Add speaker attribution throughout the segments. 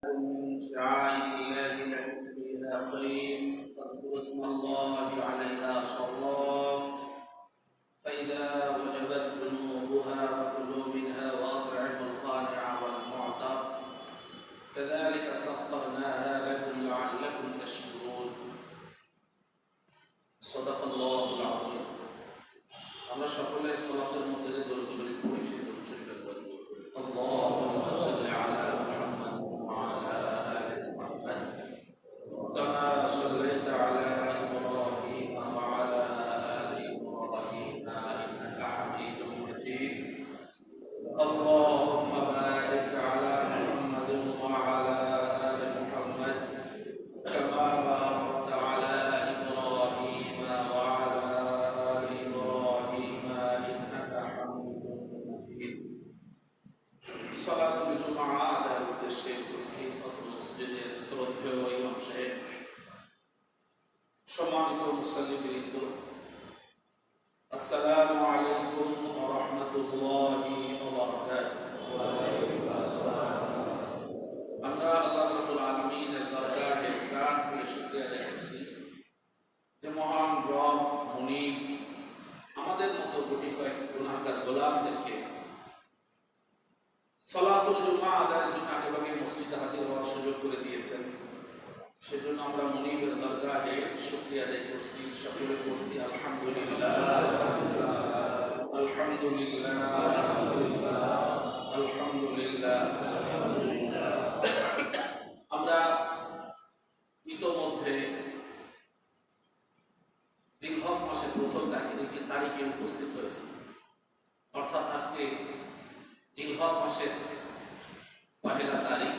Speaker 1: من شعائر الله لكم فيها خير فاذكروا اسم الله عليها شراف فإذا وجبت جنوبها فكلوا منها وأطعموا القانع والمعتر كذلك سخرناها لكم لعلكم تشكرون صدق الله العظيم আমরা সকলে সালাতের মধ্যে যে দরুদ শরীফ পড়ি সেই দরুদ শরীফের দোয়া করি আল্লাহুম্মা সাল্লি আলা মুহাম্মাদ ওয়া আলা আলি মুহাম্মাদ কামা সাল্লাইতা আলা ইব্রাহিম ওয়া আলা আলি ইব্রাহিম ইন্নাকা হামিদুম মাজিদ اللهم بارك على محمد وعلى آل محمد كما باركت على إبراهيم وعلى آل إبراهيم إنك حميد مجيد صلاة الجمعة على الشيخ صفيفة المسجد শ্রদ্ধেয় ইমাম সাহেব সম্মানিত মুসল্লিবৃন্দ আসসালামু আলাইকুম ওয়া রাহমাতুল্লাহি ওয়া বারাকাতুহু আমরা আল্লাহ রাব্বুল আলামিনের দরবারে প্রাণ খুলে শুকরিয়া আদায় করছি যে মহান রব মুনিব আমাদের মতো কোটি কয়েক গুনাহগার গোলামদেরকে সালাতুল জুমা আদায়ের জন্য আগেভাগে মসজিদে হাজির হওয়ার সুযোগ করে দিয়েছেন সেজন্য আমরা মুনিবের দরগাহে শুকরিয়া আদায় করছি সকলে করছি আলহামদুলিল্লাহ আলহামদুলিল্লাহ আলহামদুলিল্লাহ আমরা ইতোমধ্যে জিলহজ মাসের প্রথম তারিখে উপস্থিত হয়েছি অর্থাৎ আজকে জিলহজ মাসের পহেলা তারিখ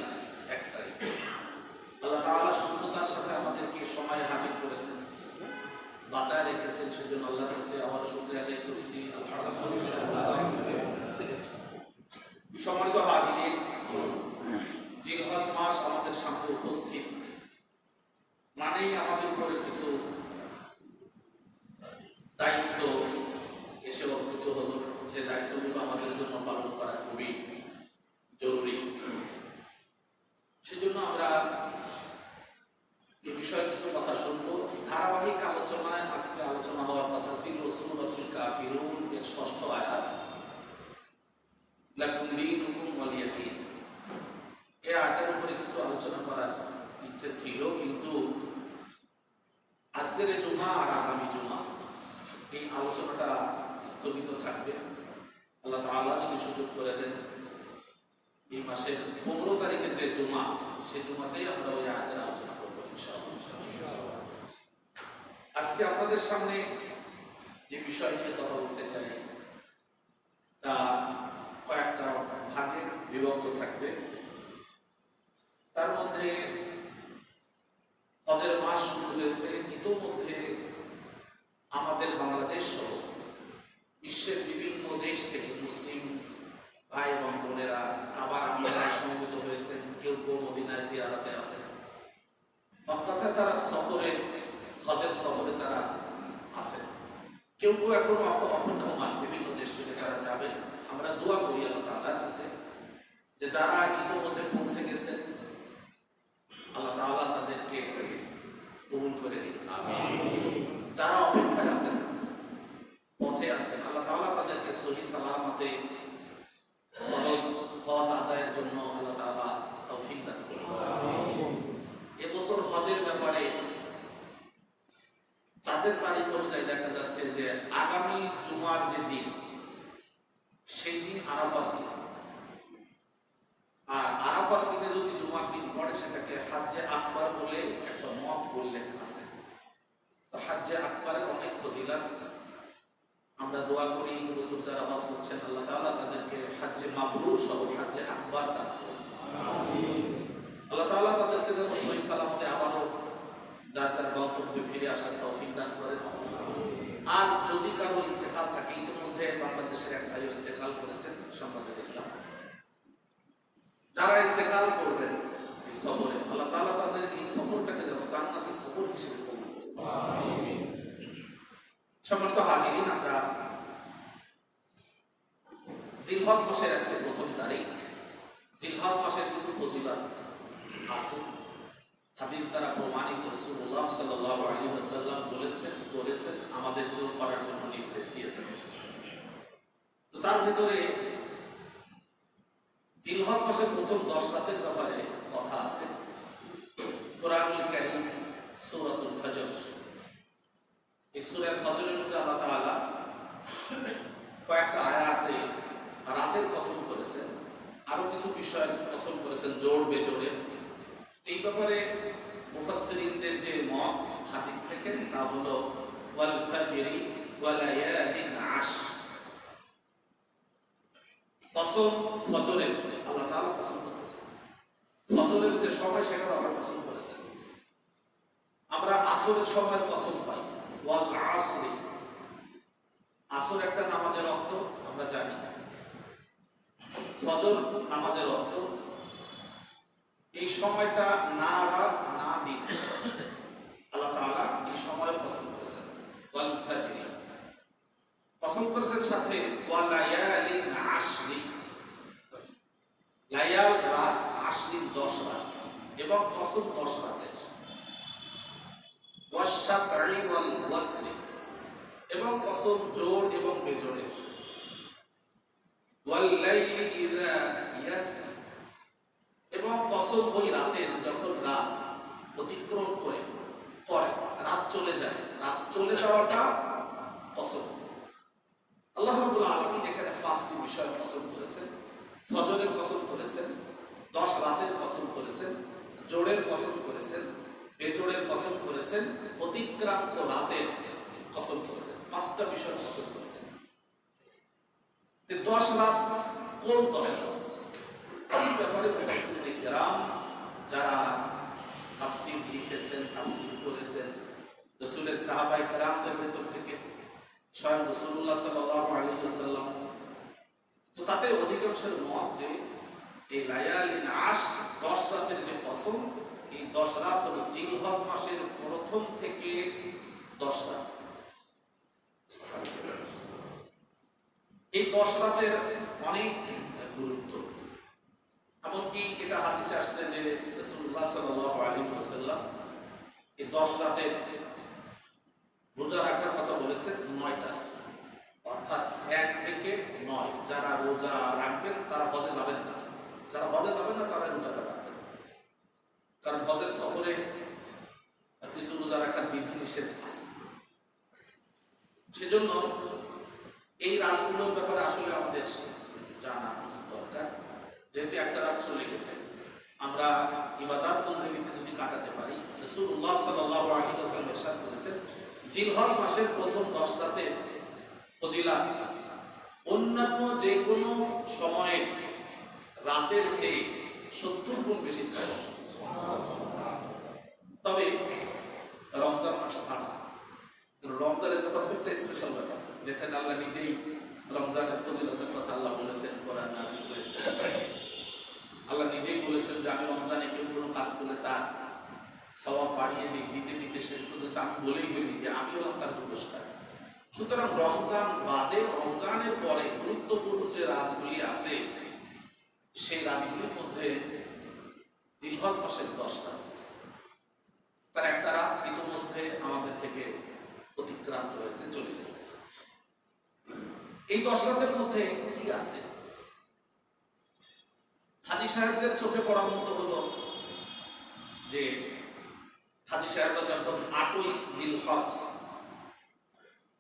Speaker 1: 1 তারিখ আল্লাহ তাআলা সুস্থতার সাথে আমাদেরকে সময়ে হাজির করেছেন বাঁচায় রেখেছেন সেজন্য আল্লাহর কাছে আবার শুকরিয়া আদায় করছি আলহামদুলিল্লাহ সম্মানিত হাজিরিন জিলহজ মাস আমাদের সামনে উপস্থিত মানেই আমাদের উপরে কিছু দায়িত্ব এসে অর্পিত হলো যে দায়িত্বগুলো আমাদের জন্য পালন করা খুবই জরুরি সেজন্য আমরা এই বিষয়ে কিছু কথা শুনবো ধারাবাহিক আলোচনায় আজকে আলোচনা হওয়ার কথা ছিল সূরাতুল কাফিরুন এর 6ষ্ঠ আয়াত লাকুম দীনুকুম ওয়ালিয়া দীন এই আয়াতের উপরে কিছু আলোচনা করার ইচ্ছে ছিল কিন্তু আজকের জুমা আর আগামী জুমা এই আলোচনাটা স্থগিত থাকবে আল্লাহ তাআলা যদি সুযোগ করে দেন এই মাসের 15 তারিখে যে জুমা সেই জুমাতেই আমরা ওই আয়াতের আলোচনা করবো ইনশাআল্লাহ। আজকে আপনাদের সামনে যে বিষয় নিয়ে কথা বলতে চাই তা কয়েকটা ভাগে বিভক্ত থাকবে তার মধ্যে হজের মাস শুরু হয়েছে ইতোমধ্যে আমাদের বাংলাদেশ সহ বিশ্বের বিভিন্ন দেশ থেকে মুসলিম ভাই এবং বোনেরা কাবার আমলায় সমবেত হয়েছেন কেউ কেউ মদিনায় জিয়ারতে আছেন অর্থাৎ তারা সফরে হজের সফরে তারা আছেন কেউ কেউ এখনো অপেক্ষমান বিভিন্ন দেশ থেকে তারা যাবেন আমরা দোয়া করি আল্লাহ তাআলার কাছে যে যারা ইতিমধ্যে পৌঁছে গেছেন আল্লাহ তাআলা তাদেরকে কবুল করে নিন যারা অপেক্ষায় আছেন পথে আছেন আল্লাহ তাআলা তাদেরকে সহি সালামতে হজ আদায়ের জন্য আল্লাহ তাআলা তৌফিক দান করুন এবছর হজের ব্যাপারে চাঁদের তারিখ অনুযায়ী দেখা যাচ্ছে যে আগামী জুমার যে দিন সেই দিন আরাফার দিন আর আরাফার দিনে যদি জুমার দিন পড়ে সেটাকে হাজ্জে আকবার বলে একটা মত উল্লেখ আছে তো হাজ্জে আকবারের অনেক ফজিলত আমরা দোয়া করি রাসূল যারা হজ করছেন আল্লাহ তাআলা তাদেরকে হজ্জে মাবরুর সহ হজ্জে আকবার দান করুন আমিন আল্লাহ তাআলা তাদেরকে যেন সহি সালামতে আবারও যার যার গন্তব্যে ফিরে আসার তৌফিক দান করেন আর যদি কারো ইন্তেকাল থাকে ইতিমধ্যে বাংলাদেশের এক ভাই ইন্তেকাল করেছেন সংবাদে দেখলাম যারা ইন্তেকাল করবেন এই সফরে আল্লাহ তাআলা তাদের এই সফরটাকে যেন জান্নাতি সফর হিসেবে কবুল করুন আমিন সম্মানিত হাজিরিন আমরা জিলহজ মাসের আজকে প্রথম তারিখ জিলহজ মাসের কিছু ফজিলত আছে। হাদিস দ্বারা প্রমাণিত রাসূলুল্লাহ সাল্লাল্লাহু আলাইহি ওয়াসাল্লাম করেছেন, আমাদেরকেও করার জন্য নির্দেশ দিয়েছেন। তো তার ভিতরে জিলহজ মাসের প্রথম 10 রাতের ব্যাপারে কথা আছে। কোরআনুল কারীম সূরাতুল ফজর, এই সূরা ফজরের মধ্যে আল্লাহ তাআলা কয়েকটা আয়াতে রাতের কসম করেছেন, আরো কিছু বিষয়ের কসম করেছেন জোড় বেজোড়ে। এই ব্যাপারে মুফাসসিরিনদের যে মত হাদিস থেকে তা হলো ওয়াল ফাজরি ওয়া লায়ালিন আশর, কসম ফজরের, আল্লাহ তাআলা কসম করেছেন ফজরের যে সময় সেটা আল্লাহ কসম করেছেন। আমরা আসরের সময়ের কসম পাই, ওয়াল আসরি, আসর একটা নামাজের অর্থ আমরা জানি, ফজর নামাজের অর্থ। এই সময়টা না রাত না দিন আল্লাহ তাআলা এই সময়ের কসম করেছেন। ওয়াল ফাজরি কসম করেছেন সাথে ওয়া লায়ালিন আশরি, লায়াল রাত, আশরিন 10 রাত, এবং কসম 10 রাতের। ওয়াশ শাফঈ ওয়াল ওয়াতরি, এবং কসম জোড় এবং বেজোড়ের। ওয়াল লাইলি ইযা ইয়াসরি, এবং কসম ওই রাতের যখন রাত অতিক্রম করে রাত চলে যায়, রাত চলে যাওয়াটা কসম। আল্লাহ রাব্বুল আলামিন এখানে 5টি বিষয়ের কসম করেছেন। ফজরের কসম করেছেন, 10 রাতের কসম করেছেন, জোড়ের কসম করেছেন, বেজোড়ের কসম করেছেন, অতিক্রান্ত রাতের কসম করেছেন। 5টা বিষয়ের কসম করেছেন। 10 রাত কোন 10 রাত? এই ব্যাপারে মুফাসসিরিনে কিরাম যারা তাফসীর লিখেছেন, তাফসীর করেছেন, রাসূলের সাহাবায়ে কিরামদের ভেতর থেকে স্বয়ং রাসূলুল্লাহ সাল্লাল্লাহু আলাইহি ওয়াসাল্লাম, তো তাদের অধিকাংশের মত যে এই লায়ালিন আশর 10 রাতের যে কসম, এই 10 রাত হলো জিলহজ মাসের প্রথম থেকে 10 রাত। এই 10 রাতের অনেক গুরুত্ব, এমনকি এটা হাদিসে আসছে যে রাসূলুল্লাহ সাল্লাল্লাহু আলাইহি ওয়াসাল্লাম এই 10 রাতে রোজা রাখার কথা বলেছেন 9টা, অর্থাৎ 1 থেকে 9। যারা রোজা রাখবেন তারা হজে যাবেন না, যারা হজে যাবেন না তারা রোজাটা রাখবেন, কারণ হজের সফরে কিছু রোজা রাখার বিধি নিষেধ আছে। সেজন্য এই রাতগুলোর ব্যাপারে আসলে আমাদের জানা দরকার। যেহেতু একটা রাত চলে গেছে, আমরা ইবাদত বন্দেগীতে যদি কাটাতে পারি, রাসূলুল্লাহ সাল্লাল্লাহু আলাইহি ওয়াসাল্লাম ইরশাদ করেছেন জিলহজ মাসের প্রথম 10 রাতে ফজিলাত অন্যান্য যে কোনো সময়ে রাতের চেয়ে 70 গুণ বেশি সওয়াব। তবে রমজান মাস ছাড়া, রমজানের ব্যাপার একটা স্পেশাল ব্যাপার, যেখানে আল্লাহ নিজেই রমজানের ফজিলতের কথা আল্লাহ বলেছেন, কোরআন নাযিল করেছেন। আল্লাহ নিজেই বলেছেন যে আমি রমজানে কেউ কোনো কাজ করলে তার সওয়াব বাড়িয়ে দিতে দিতে শেষ পর্যন্ত আমি বলেই বলি যে আমি হলাম তার পুরস্কার। সুতরাং রমজান বাদে, রমজানের পরে গুরুত্বপূর্ণ যে রাতগুলি আছে, সেই রাতগুলির মধ্যে জিলহজ মাসের 10 রাত, তার একটা রাত ইতিমধ্যে আমাদের থেকে অতিক্রান্ত হয়েছে, চলে গেছে। এই 10 রাতের মধ্যে কি আছে? হাজী সাহেবদের চোখে পড়ার মতো হলো যে হাজী সাহেবরা যখন 8ই জিলহজ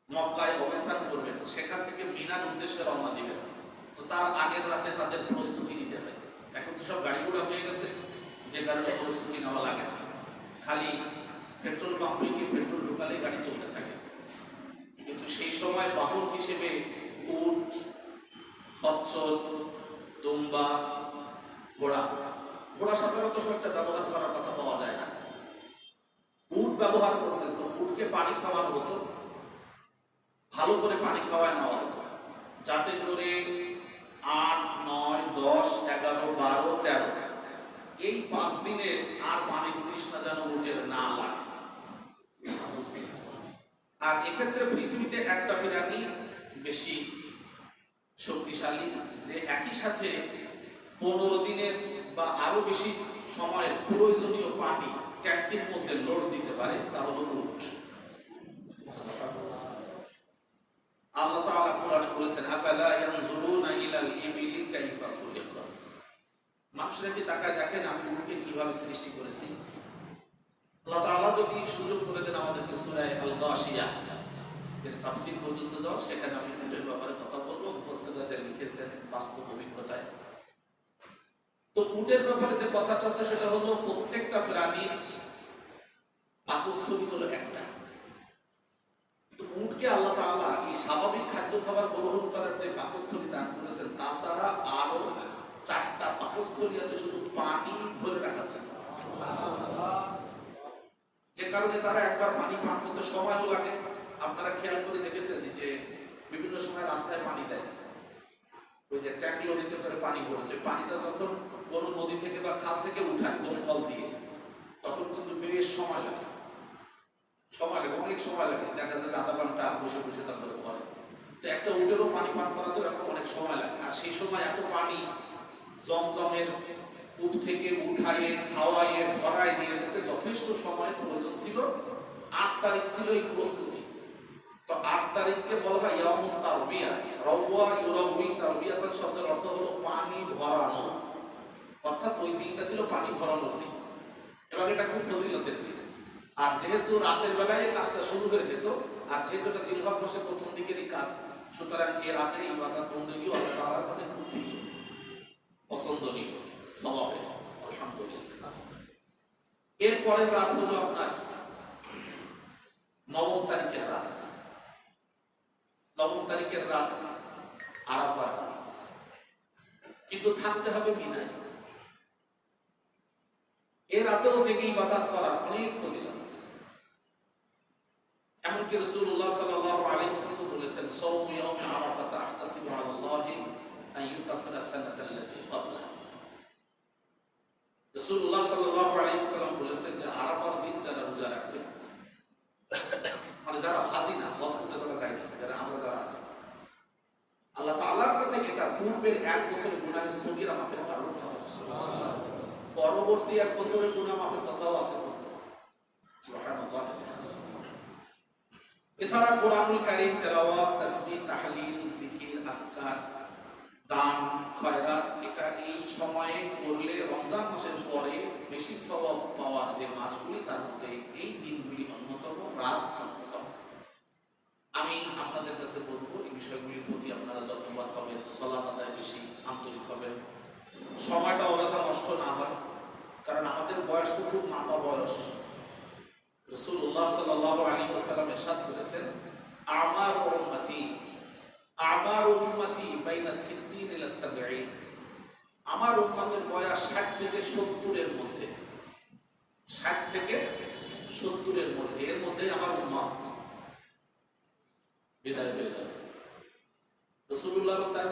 Speaker 1: মক্কায় অবস্থান করবেন, সেখান থেকে মিনার উদ্দেশ্যে রওনা দিবেন, তো তার আগের রাতে তাদের প্রস্তুতি নিতে হয়। এখন তো সব গাড়ি ঘোড়া হয়ে গেছে, যে কারণে প্রস্তুতি নেওয়া লাগে না, খালি পেট্রোল পাম্পে গিয়ে পেট্রোল ঢুকালে গাড়ি চলতে থাকে। কিন্তু সেই সময় বাহন হিসেবে উট, খচ্চর, দুম্বা, ঘোড়া সাধারণত একটা ব্যবহার করার কথা পাওয়া যায় না। উট ব্যবহার করতেন, তো উটকে পানি খাওয়ানো হতো, ভালো করে পানি খাওয়ায় নেওয়া হতো, যাতে করে 8, 9, 10, 11, 12, 13 এই 5 দিনে আর পানির তৃষ্ণা যেন উটের না লাগে। আর এক্ষেত্রে পৃথিবীতে একটা প্রাণী বেশি শক্তিশালী, যে একই সাথে 15 দিনের বা আরো বেশি সময়ের প্রয়োজনীয় পানি ট্যাঙ্কির মধ্যে লোড দিতে পারে তা হলো উট। আল্লাহ তাআলা কোরআনে বলেছেন আফালা ইয়ানজুরুনা ইলাল ইবিলি কাইফা খুলিকাত। মানুষরা কি তাকায় দেখেন আমি উটকে কিভাবে সৃষ্টি করেছি? আল্লাহ তাআলা যদি সুযোগ করে দেন আমাদেরকে সূরা আল গাশিয়া এর তাফসীর পর্যন্ত যাও, সেখানে আমি উটের ব্যাপারে কথা বলবো। মুফাসসিররা যা লিখেছেন বাস্তব অভিজ্ঞতায়। তো উটের ব্যাপারে যে কথাটা আছে সেটা হলো প্রত্যেকটা প্রাণীর পাকস্থলী হলো একটা। কিন্তু উটকে আল্লাহ তাআলা এই স্বাভাবিক খাদ্য খাবার গ্রহণ করার যে পাকস্থলী দান করেছেন, তাছাড়া আরো 4টা পাকস্থলী আছে শুধু পানি ধরে রাখার জন্য। যে কারণে তারা একবার পানি পান করতে সময়ও লাগে। আপনারা খেয়াল করে দেখেছেন যে বিভিন্ন সময় রাস্তায় পানি দেয়, ওই যে ট্যাঙ্ক লরিতে করে পানি ভরতে, পানিটা যখন কোনো নদী থেকে বা খাল থেকে উঠায় দমকল দিয়ে, তখন কিন্তু বেশ সময় লাগে, অনেক সময় লাগে। দেখা যায় আধা ঘন্টা বসে বসে তারপরে করে। তো একটা উটেরও পানি পান করা তো এরকম অনেক সময় লাগে। আর সেই সময় এত পানি জমজমের কূপ থেকে উঠায়ে খাওয়াইয়ে ভরায় নিয়ে যেতে যথেষ্ট সময়ের প্রয়োজন ছিল। 8 তারিখ ছিল এই প্রস্তুতি। তো 8 তারিখকে বলা হয় ইয়াউমুত তারবিয়া। রাওয়া ইউরাউই তারবিয়াতান শব্দের অর্থ হলো পানি ভরানো, অর্থাৎ ওই দিনটা ছিল পানি ভরানোর দিন এবং এটা খুব ফজিলতের দিন। আর যেহেতু রাতের বেলায় কাজটা শুরু হয়ে যেত, আর যেহেতু এটা জিলহজ মাসের প্রথম দিকেরই কাজ, সুতরাং এর রাতে ইবাদত বন্দেগী আল্লাহ তাআলার কাছে খুব প্রিয়, পছন্দনীয়, সওয়াবের। আলহামদুলিল্লাহ। এর পরের রাত হলো আপনার 9 তারিখের রাত। 9 তারিখের রাত আরাফার রাত, কিন্তু থাকতে হবে মিনায়। এর রাতেও জেগে ইবাদত করার অনেক ফজিলত। এমনকি রাসূলুল্লাহ সাল্লাল্লাহু আলাইহি ওয়াসাল্লাম বলেছেন সাওম ইয়াউমি আরাফা তাহতাসিবু আলাল্লাহি আন ইউকাফিরা সানাতাল্লাতী ক্বাবলা। রাসূলুল্লাহ সাল্লাল্লাহু আলাইহি ওয়াসাল্লাম বলেছেন যে আরাফার দিন যারা রোজা রাখবে, মানে যারা হাজি না, হজ করতে যারা যায় না, যারা আমরা যারা আছি, আল্লাহ তাআলার কাছে এটা পূর্বের 1 বছরের গুনাহের সগীরা মাফের কারণ হবে, পরবর্তী 1 বছরের গুনাহ মাফের কথাও আছে। সুবহানাল্লাহ। এছাড়া কোরআনুল কারীম তেলাওয়াত, তাসবিহ, তাহলিল, জিকির, আজকার, দান, খয়রাত, এটা এই সময়ে করলে রমজান মাসের পরে বেশি সওয়াব পাওয়ার যে মাসগুলি, তার মধ্যে এই দিনগুলি অন্যতম, রাত অন্যতম। আমি আপনাদের কাছে বলবো এই বিষয়গুলির প্রতি আপনারা যত্নবান হবেন, সালাত আদায় বেশি আন্তরিক হবেন, সময়টা অযথা নষ্ট না হয়। কারণ আমাদের বয়স তো খুব মাপা বয়স। রাসূলুল্লাহ সাল্লাল্লাহু আলাইহি ওয়াসাল্লাম ইরশাদ করেছেন আমার উম্মতি বাইনা 60 ইলা 70। আমার উম্মতের বয়স 60 থেকে 70 এর মধ্যে, 60 থেকে 70 এর মধ্যে, এর মধ্যে আমার উম্মত বিদায় হয়ে যাবে। রাসূলুল্লাহর তাই,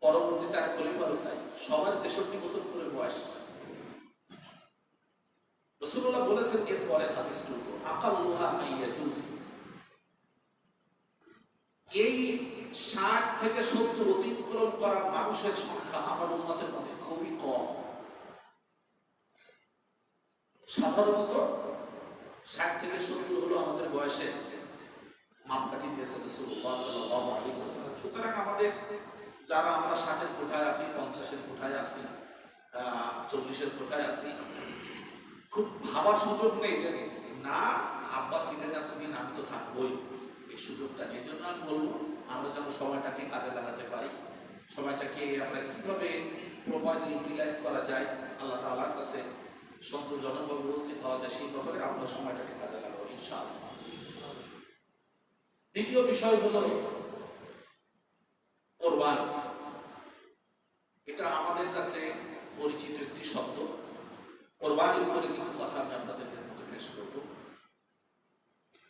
Speaker 1: পরবর্তী 4 খলিফারও তাই, সবার 63 বছর করে বয়স। রাসূলুল্লাহ বলেছেন এরপরে হাদিসটুকু আকাল্লুহা মাইয়াজুজ, এই 60 থেকে 70 অতিক্রম করা মানুষের সংখ্যা আমার উম্মতের মধ্যে খুবই কম। সাধারণত 60 থেকে 70 হলো আমাদের বয়সের মাপকাঠি দিয়েছেন রাসূলুল্লাহ সাল্লাল্লাহু আলাইহি ওয়াসাল্লাম। সুতরাং আমাদের যারা আমরা 60-এর কোঠায় আছি, 50-এর কোঠায় আছি, 40-এর কোঠায় আছি, খুব ভাবার সুযোগ নেই যে না আব্বা ছিলেন এতদিন, আমি তো থাকবোই। এই সুযোগটা নেই। জন্য আমি বলবো আমরা যেন সময়টাকে কাজে লাগাতে পারি, সময়টাকে আমরা কিভাবে প্রপারলি ইউটিলাইজ করা যায়, আল্লাহ তাআলার কাছে সন্তোষজনকভাবে উপস্থিত হওয়া যায়, সেই ব্যাপারে আমরা সময়টাকে কাজে লাগাবো ইনশাআল্লাহ। দ্বিতীয় বিষয় হলো কোরবানি। এটা আমাদের কাছে পরিচিত একটি শব্দ। কোরবানির উপরে কিছু কথা আমি আপনাদের মধ্যে পেশ করব।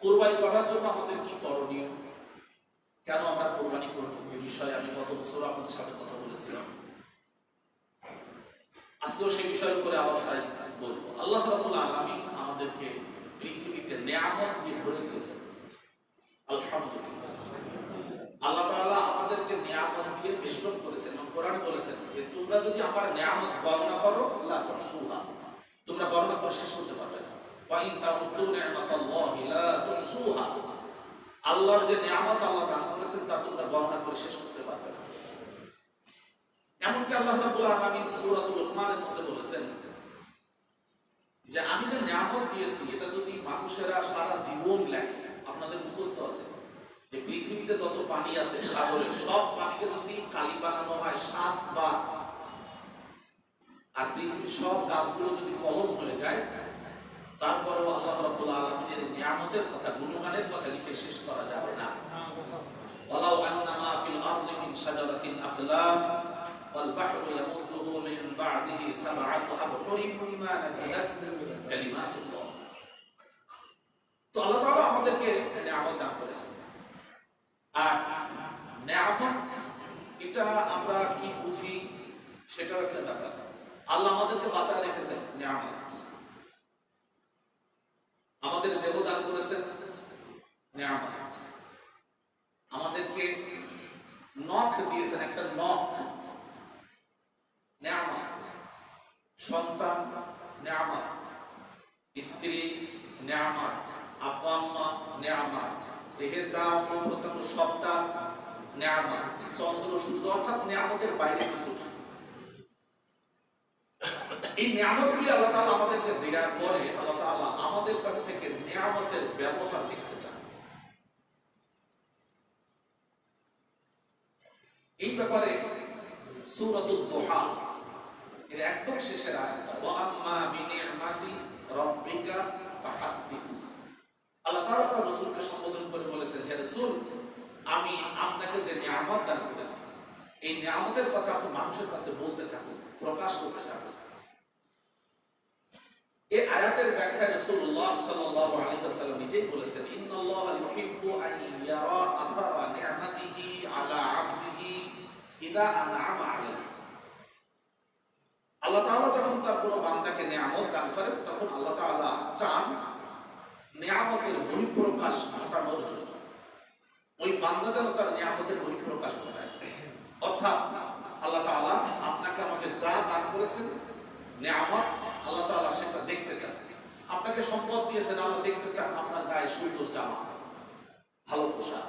Speaker 1: কোরবানি করার জন্য আমাদের কি করণীয়, কেন আমরা কোরবানি করব, এই বিষয়ে আমি গত বছর আপনাদের সাথে কথা বলেছিলাম। আজকেও সেই বিষয়ের উপরে আবার তাই বলবো। আল্লাহ রাব্বুল আলামিন আমাদেরকে পৃথিবীতে নিয়ামত দিয়ে ভরে দিয়েছেন, আলহামদুলিল্লাহ। আল্লাহ তাআলা আমাদেরকে নিয়ামত দিয়ে বেষ্টন করেছেন। কোরআনে বলেছেন যে তোমরা যদি আমার নিয়ামত গণনা করো লা তুহসুহা, তোমরা গণনা করে শেষ করতে পারবে না। ওয়া ইন তাউদ্দু নি'মাতাল্লাহি লা তুহসুহা, আল্লাহর যে নিয়ামত আল্লাহ দান করেছেন তা তোমরা গণনা করে শেষ করতে পারবে না। এমনকি আল্লাহ রাব্বুল আলামিন সূরাতুল লুকমানের মধ্যে বলেছেন যে আমি যে নিয়ামত দিয়েছি এটা যদি মানুষেরা সারা জীবন লেখে, আপনাদের মুখস্থ আছে যে পৃথিবীতে যত পানি আছে সাগরের সব পানিকে যদি কালি বানানো হয় 7 বার, আর পৃথিবীর সব গাছগুলো যদি কলম হয়ে যায়, তারপরেও আল্লাহ রাব্বুল আলামিনের নিয়ামতের কথা, গুণগানের কথা লিখে শেষ করা যাবে না। ওয়ালাউ আন্নামা ফিল আরদি মিন শাজারাতিন আকলাম ওয়াল বাহরু ইয়ামুদ্দুহু মিন বা'দিহি সাব'াতু আবহুরিন মা নাফাদাত কালিমাতুল্লাহ। তো আল্লাহ তাআলা আমাদেরকে নিয়ামত দান করেছেন। আর নিয়ামত এটা আমরা কি বুঝি সেটাও একটা ব্যাপার। আল্লাহ আমাদেরকে বাঁচায় রেখেছেন, নিয়ামত। আমাদের দেহ দান করেছেন, নিয়ামত। আমাদেরকে নখ দিয়েছেন, একটা নখ, নিয়ামত। সন্তান নিয়ামত, স্ত্রী নিয়ামত, আব্বা আম্মা নিয়ামত, দেহের যা অঙ্গ প্রত্যঙ্গ সবটা নিয়ামত, চন্দ্র সূর্য, অর্থাৎ নিয়ামতের বাইরে কিছু না। এই নিয়ামতগুলি আল্লাহ তাআলা আমাদেরকে দেওয়ার পরে আল্লাহ তাআলা আমাদের কাছ থেকে নিয়ামতের ব্যবহার দেখতে চান। এই ব্যাপারে সূরাতুদ দুহা এর একদম শেষের আয়াতটা, ওয়া আম্মা বিনি'মাতি রাব্বিকা ফাহাদ্দিস। আল্লাহ তাআলা তার রাসূলকে সম্বোধন করে বলেছেন, হে রাসূল, আমি আপনাকে যে নিয়ামত দান করেছি এই নিয়ামতের কথা আপনি মানুষের কাছে বলতে থাকুন, প্রকাশ করতে থাকুন। এই আয়াতের ব্যাখ্যায় রাসূলুল্লাহ সাল্লাল্লাহু আলাইহি ওয়াসাল্লাম নিজেই বলেছেন, ইন্নাল্লাহা ইউহিব্বু আন ইয়ারা আথরা নি'মাতিহি আলা 'আবদিহি ইযা আন'আমা আলাইহি। আল্লাহ তাআলা যখন তার কোনো বান্দাকে নিয়ামত দান করেন তখন আল্লাহ তাআলা চান নিয়ামতের বহিঃপ্রকাশ ঘটানোর জন্য ওই বান্দা যেন তার নিয়ামতের বহিঃপ্রকাশ ঘটায়। অর্থাৎ আল্লাহ তাআলা আপনাকে আমাকে যা দান করেছেন নিয়ামত, আল্লাহ তাআলা সেটা দেখতে চান। আপনাকে সম্পদ দিয়েছেন, আল্লাহ দেখতে চান আপনার গায়ে সুন্দর জামা, ভালো পোশাক,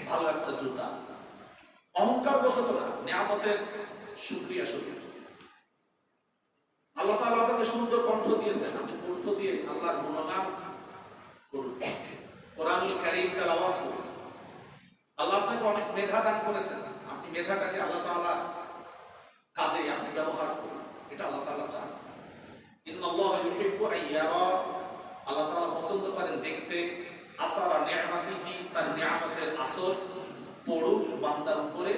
Speaker 1: ভালো একটা জুতা। অহংকার বশত না, নিয়ামতের শুকরিয়া স্বরূপ। আল্লাহ তাআলা আপনাকে সুন্দর কণ্ঠ দিয়েছেন, আপনি কণ্ঠ দিয়ে আল্লাহর গুণগান করুন, কোরআনুল কারীম তেলাওয়াত করুন। আল্লাহ আপনাকে অনেক মেধা দান করেছেন, আপনি মেধাটাকে আল্লাহ তাআলা কাজে আপনি ব্যবহার করুন, এটা আল্লাহ তাআলা চান। ইন্নাল্লাহা ইউহিব্বু আন ইয়ারা, আল্লাহ তাআলা পছন্দ করেন দেখতে আসারা নি'মাতিহি, তার নিয়ামতের আসর পড়ুক বান্দার উপরে,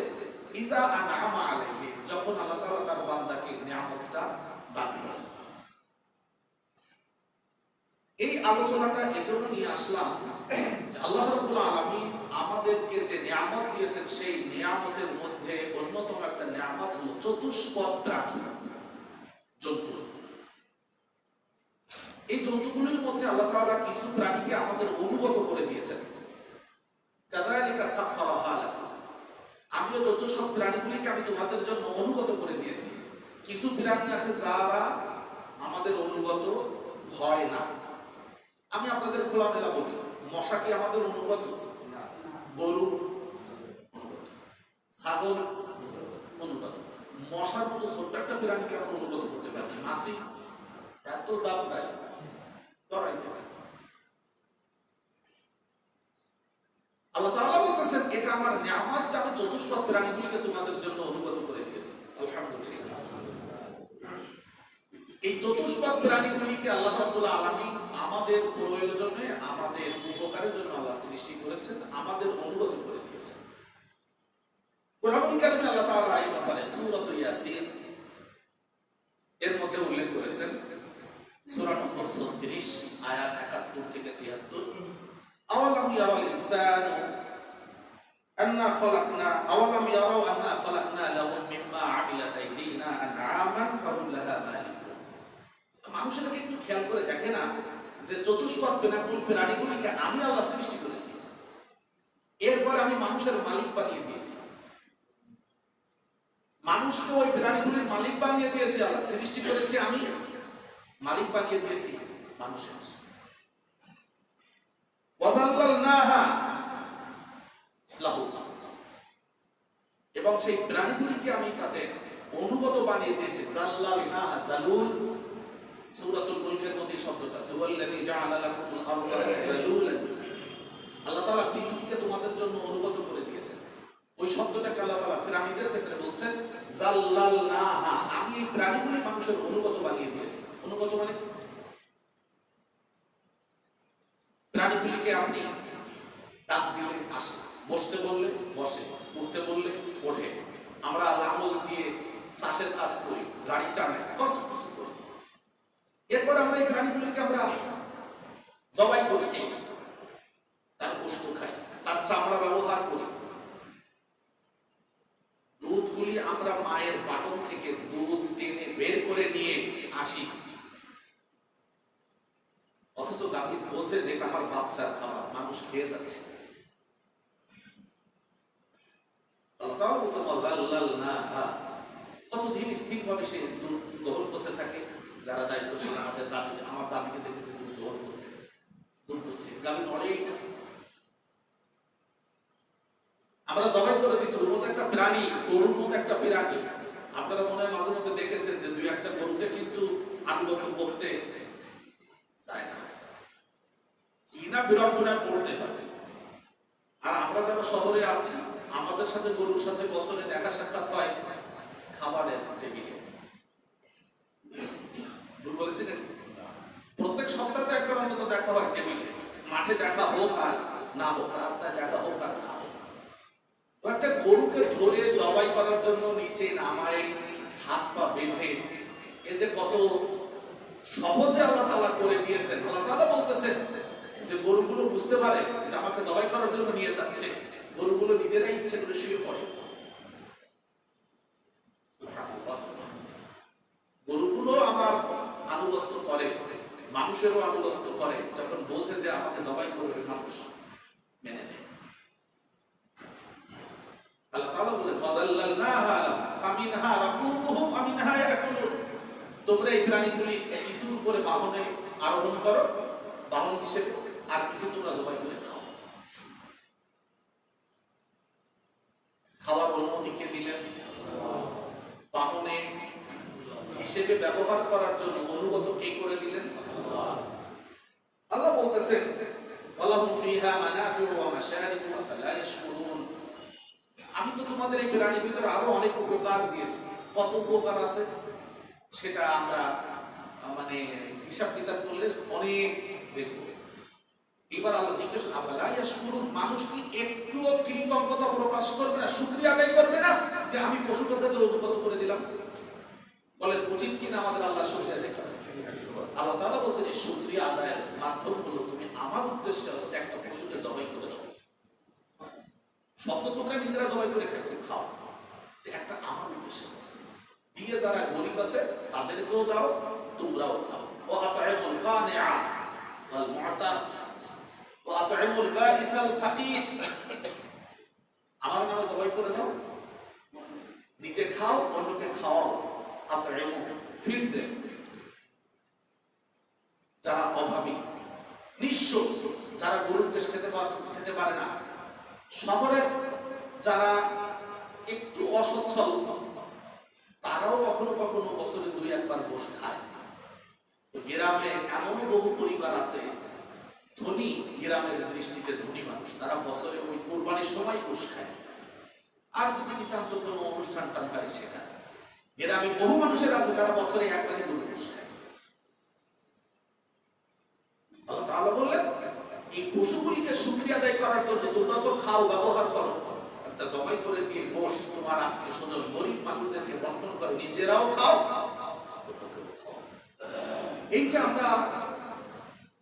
Speaker 1: ইযা আন'আমা আলাইহি, যখন আল্লাহ তাআলা তার বান্দাকে নিয়ামতটা দান করেন। এই আলোচনাটা এজন্য নিয়ে আসলাম যে আল্লাহ রাব্বুল আলামিন আমাদেরকে যে নিয়ামত দিয়েছেন সেই নিয়ামতের মধ্যে অন্যতম একটা নিয়ামত হলো চতুষ্পদ প্রাণী, জন্তু। এই জন্তুগুলোর মধ্যে আল্লাহ তাআলা কিছু প্রাণীকে আমাদের অনুগত করে দিয়েছেন। কাযালিকা সাখখারাহা লাকুম, আমিও চতুষ্পদ প্রাণীগুলিকে আমি তোমাদের জন্য অনুগত করে দিয়েছি। কিছু প্রাণী আছে যারা আমাদের অনুগত হয় না। আমি আপনাদের খোলামেলা বলি, মশা কি আমাদের অনুগত? গরু অনুগত, ছাগল অনুগত। মশার মতো ছোট্ট একটা প্রাণীকে আমরা অনুগত করতে পারি? মাছি এত দাম দেয়, ডরাইতে পারে। আল্লাহ তাআলা বলতেছেন এটা আমার নিয়ামত যে আমি চতুষ্পদ প্রাণীগুলিকে তোমাদের জন্য অনুগত করে দিয়েছি। আলহামদুলিল্লাহ। এই চতুষ্পদ প্রাণীগুলিকে আল্লাহ রাব্বুল আলামিন আমাদের প্রয়োজনে, আমাদের উপকারের জন্য আল্লাহ সৃষ্টি করেছেন, আমাদের অনুগত করে দিয়েছেন। কোরআনুল কারীমে আল্লাহ তাআলা এই ব্যাপারে সূরাত ইয়াসিন এর মধ্যে উল্লেখ করেছেন, সূরা নম্বর 36 আয়াত 71 থেকে 73, আওয়ালাম ইয়ারাল ইনসানু আন্না খালাকনা আওয়ালাম ইয়ারাউ আন্না খালাকনা লাহুম মিম্মা আমিলাত আইদিনা আনআমান ফাহুম লাহা মালিকুন। মানুষেরা কি একটু খেয়াল করে দেখে না যে চতুষ্পদ প্রাণীগুলিকে আমি আল্লাহ সৃষ্টি করেছি, এরপর আমি মানুষের মালিক বানিয়ে দিয়েছি। মানুষকে ওই প্রাণীগুলির মালিক বানিয়ে দিয়েছি আল্লাহ, সৃষ্টি করেছি আমি, মালিক বানিয়ে দিয়েছি মানুষের। এবং সেই প্রাণীগুলিকে আমি তাদের অনুগত বানিয়ে দিয়েছি। জাল্লালনাহা, জালুল সূরাতুল মুলকের মধ্যে শব্দটা আছে, ওয়াল্লাযী জাআলা লাকুমুল আরদা যালুলান। আল্লাহ তাআলা পৃথিবীকে তোমাদের জন্য অনুগত করে দিয়েছেন। ওই শব্দটাকে আল্লাহ তাআলা প্রাণীদের ক্ষেত্রে বলছেন জাল্লালনাহা, আমি এই প্রাণীগুলি মানুষের অনুগত বানিয়ে দিয়েছি। অনুগত মানে প্রাণীগুলিকে আপনি ডাক দিলে আসে, বসতে বললে বসে, উঠতে বললে ওঠে। আমরা লাঙল দিয়ে চাষের কাজ করি, গাড়ি টানে, কষ্ট করি। এরপর আমরা এই প্রাণীগুলিকে আমরা জবাই করি, তার গোশত খাই, তার চামড়া ব্যবহার করি। দুধগুলি আমরা মায়ের বাটন থেকে দুধ টেনে বের করে নিয়ে আসি, অথচ গাভী বোঝে যে এটা আমার বাচ্চার খাবার, মানুষ খেয়ে যাচ্ছে। কতদিন স্থির ভাবে সে দুধ দহন করতে থাকে। যারা দায়িত্বশীল, আমাদের দাদি, আমার দাদিকে দেখেছে দুধ দহন করতে, দুধ হচ্ছে গাভী নড়েই না। আমরা জবাই করে দিচ্ছি, ওর মতো একটা প্রাণী, গরুর মতো একটা প্রাণী। আপনারা মনে হয় মাঝে মধ্যে দেখেছেন যে দুই একটা গরুকে কিন্তু আনুগত্য করতে চায় না, কি না বিড়ম্বনায় পড়তে হবে। আর আমরা যারা শহরে আছি, আমাদের সাথে গরুর সাথে বছরে দেখা সাক্ষাৎ হয় খাবারের টেবিলে। ভুল বলেছি নাকি? প্রত্যেক সপ্তাহে একবার অন্তত দেখা হয় টেবিলে। মাঠে দেখা হোক আর না হোক, রাস্তায় দেখা হোক আর না হোক। ও একটা গরুকে ধরে জবাই করার জন্য নিচে নামায় হাত পা বেঁধে, এ যে কত সহজে আল্লাহ তাআলা করে দিয়েছেন। আল্লাহ তাআলা বলতেছেন যে গরুগুলো বুঝতে পারে যে আমাকে জবাই করার জন্য নিয়ে যাচ্ছে, গরুগুলো নিজেরাই ইচ্ছে করে শুয়ে পড়ে। গরুগুলো আমার আনুগত্য করে, মানুষেরও আনুগত্য করে। যখন বোঝে যে আমাকে জবাই করবে, মানুষ মেনে নেয়। আল্লাহ তাআলা বলেন ওয়াদাল্লালনাহা ফামিনহা রাকুবুহুম ফামিনহা ইয়াকুলুন। তোমরা এই প্রাণীগুলি কিছুর উপরে বাহনে আরোহণ করো, বাহন হিসেবে, আর কিছু তোমরা জবাই করে খাও। খাওয়ার অনুমতি কে দিলেন? বাহনে হিসেবে ব্যবহার করার জন্য অনুগত কে করে দিলেন? আল্লাহ বলতেছেন ওয়ালাহুম ফিহা মানাফিউ ওয়া মাশারিবু ফালা ইয়াশকুরুন। আমি তো তোমাদের এই প্রাণীর ভিতরে আরো অনেক উপকার দিয়েছি। কত উপকার আছে সেটা আমরা মানে হিসাব কিতাব করলে অনেক দেখব। এবার আল্লাহ জিজ্ঞেস আফালা ইয়াশকুরুন, মানুষ কি একটুও কৃতজ্ঞতা প্রকাশ করবে না, শুকরিয়া আদায় করবে না যে আমি পশুটাদের অনুগত করে দিলাম? বলেন উচিত কিনা আমাদের আল্লাহ শুকরিয়া আদায় করা? আল্লাহ তাআলা বলছেন এই শুকরিয়া আদায়ের মাধ্যম হলো তুমি আমার উদ্দেশ্যে একটা পশুকে জবাই করে দাও। শব্দ তোমরা নিজেরা জবাই করে খাইছো, খাও, একটা আমার উদ্দেশ্যে দিয়ে যারা গরিব আছে তাদেরকেও দাও, তোমরাও খাও। ওয়া আত'ইমুল কানিআ ওয়াল মু'তার ওয়া আত'ইমুল বাইসাল ফাকির। আমার নামে জবাই করে দাও, নিজে খাও, অন্যকে খাওয়াও। আত'ইমু, ফিড দেন। যারা অভাবী, নিঃস্ব, যারা গরুর গোশত খেতে পারে না, শহরের যারা একটু অসচ্ছল, তারাও কখনো কখনো বছরে 2-1 বার গোশত খায়। গ্রামে এমনও বহু পরিবার আছে, ধনী, গ্রামের দৃষ্টিতে ধনী মানুষ, তারা বছরে ওই কুরবানির সময় গোশত খায়। আর যদি নিতান্ত কোনো অনুষ্ঠান টান হয় সেটা। গ্রামে বহু মানুষের আছে যারা বছরে একবারই গরুর গোশত খায়। আল্লাহ তাআলা বললেন এই পশুগুলিকে শুকরিয়া আদায় করার জন্য তোমরা তো খাও, ব্যবহার করো। একটা জবাই করে দিয়ে গোশত তোমার আত্মীয় স্বজন গরিব মানুষদেরকে বন্টন করে, নিজেরাও খাও। এই যে আমরা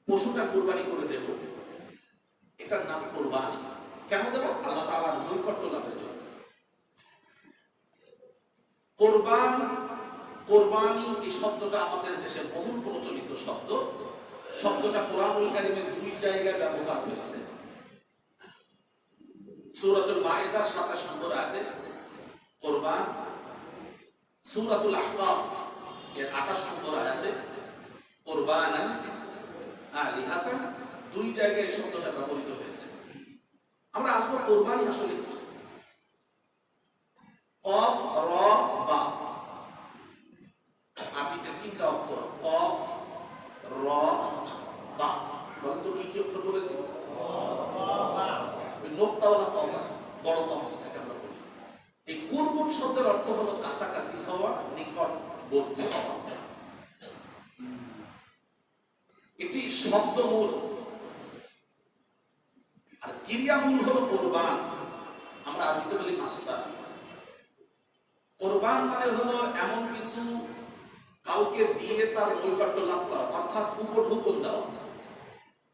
Speaker 1: পশুটা কুরবানি করে দেব, এটার নাম কুরবানি। কেন দেব? আল্লাহ তাআলার নৈকট্য লাভের জন্য। কোরবানি এই শব্দটা আমাদের দেশে বহুল প্রচলিত শব্দ। শব্দটা কোরআনুল কারীমের 2 জায়গায় ব্যবহার হয়েছে। সূরাতুল মাইদার 27 নম্বর আয়াতে কোরবান সূরাতুল আহকাফ এর 28 নম্বর আয়াতে কুরবানান আলিহাতান দুই জায়গায় এই শব্দটা ব্যবহৃত হয়েছে। আমরা আসবো কুরবানি আসলে কি। কফ র বা, আরবিতে 3টা অক্ষর, কফ র বা। বলতো কি কি অক্ষর বলেছি? নোক্তাওয়ালা কফ, বড় কফ যেটাকে আমরা বলি। এই কুরবান শব্দের অর্থ হলো কাছাকাছি হওয়া, নিকটবর্তী হওয়া। এটি শব্দমূল, আর ক্রিয়ামূল হলো কোরবান। আমরা আরবিতে বলি মাসদার। কোরবান মানে হলো এমন কিছু কাউকে দিয়ে তার নৈকট্য লাভ করা, অর্থাৎ উপঢৌকন দেওয়া।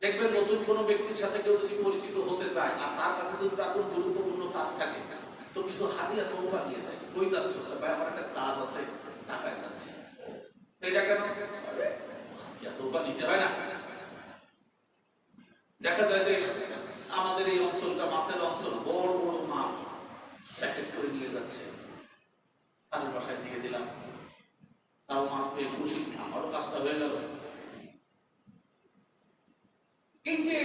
Speaker 1: দেখবেন নতুন কোনো ব্যক্তির সাথে কেউ যদি পরিচিত হতে যায় আর তার কাছে যদি তার কোনো গুরুত্বপূর্ণ কাজ থাকে তো কিছু হাদিয়া তোমরা নিয়ে যায়। কই যাচ্ছ? ভাই আমার একটা কাজ আছে, ঢাকায় যাচ্ছে। এটা কেন? হাদিয়া তোমরা নিতে হয় না। দেখা যায় যে আমাদের এই অঞ্চলটা মাছের অঞ্চল, বড় বড় মাছ প্যাকেট করে নিয়ে যাচ্ছে। স্থানীয় বাসায় দিয়ে দিলাম, তাও মাছ পেয়ে খুশি, আমারও কাজটা হয়ে গেল। এই যে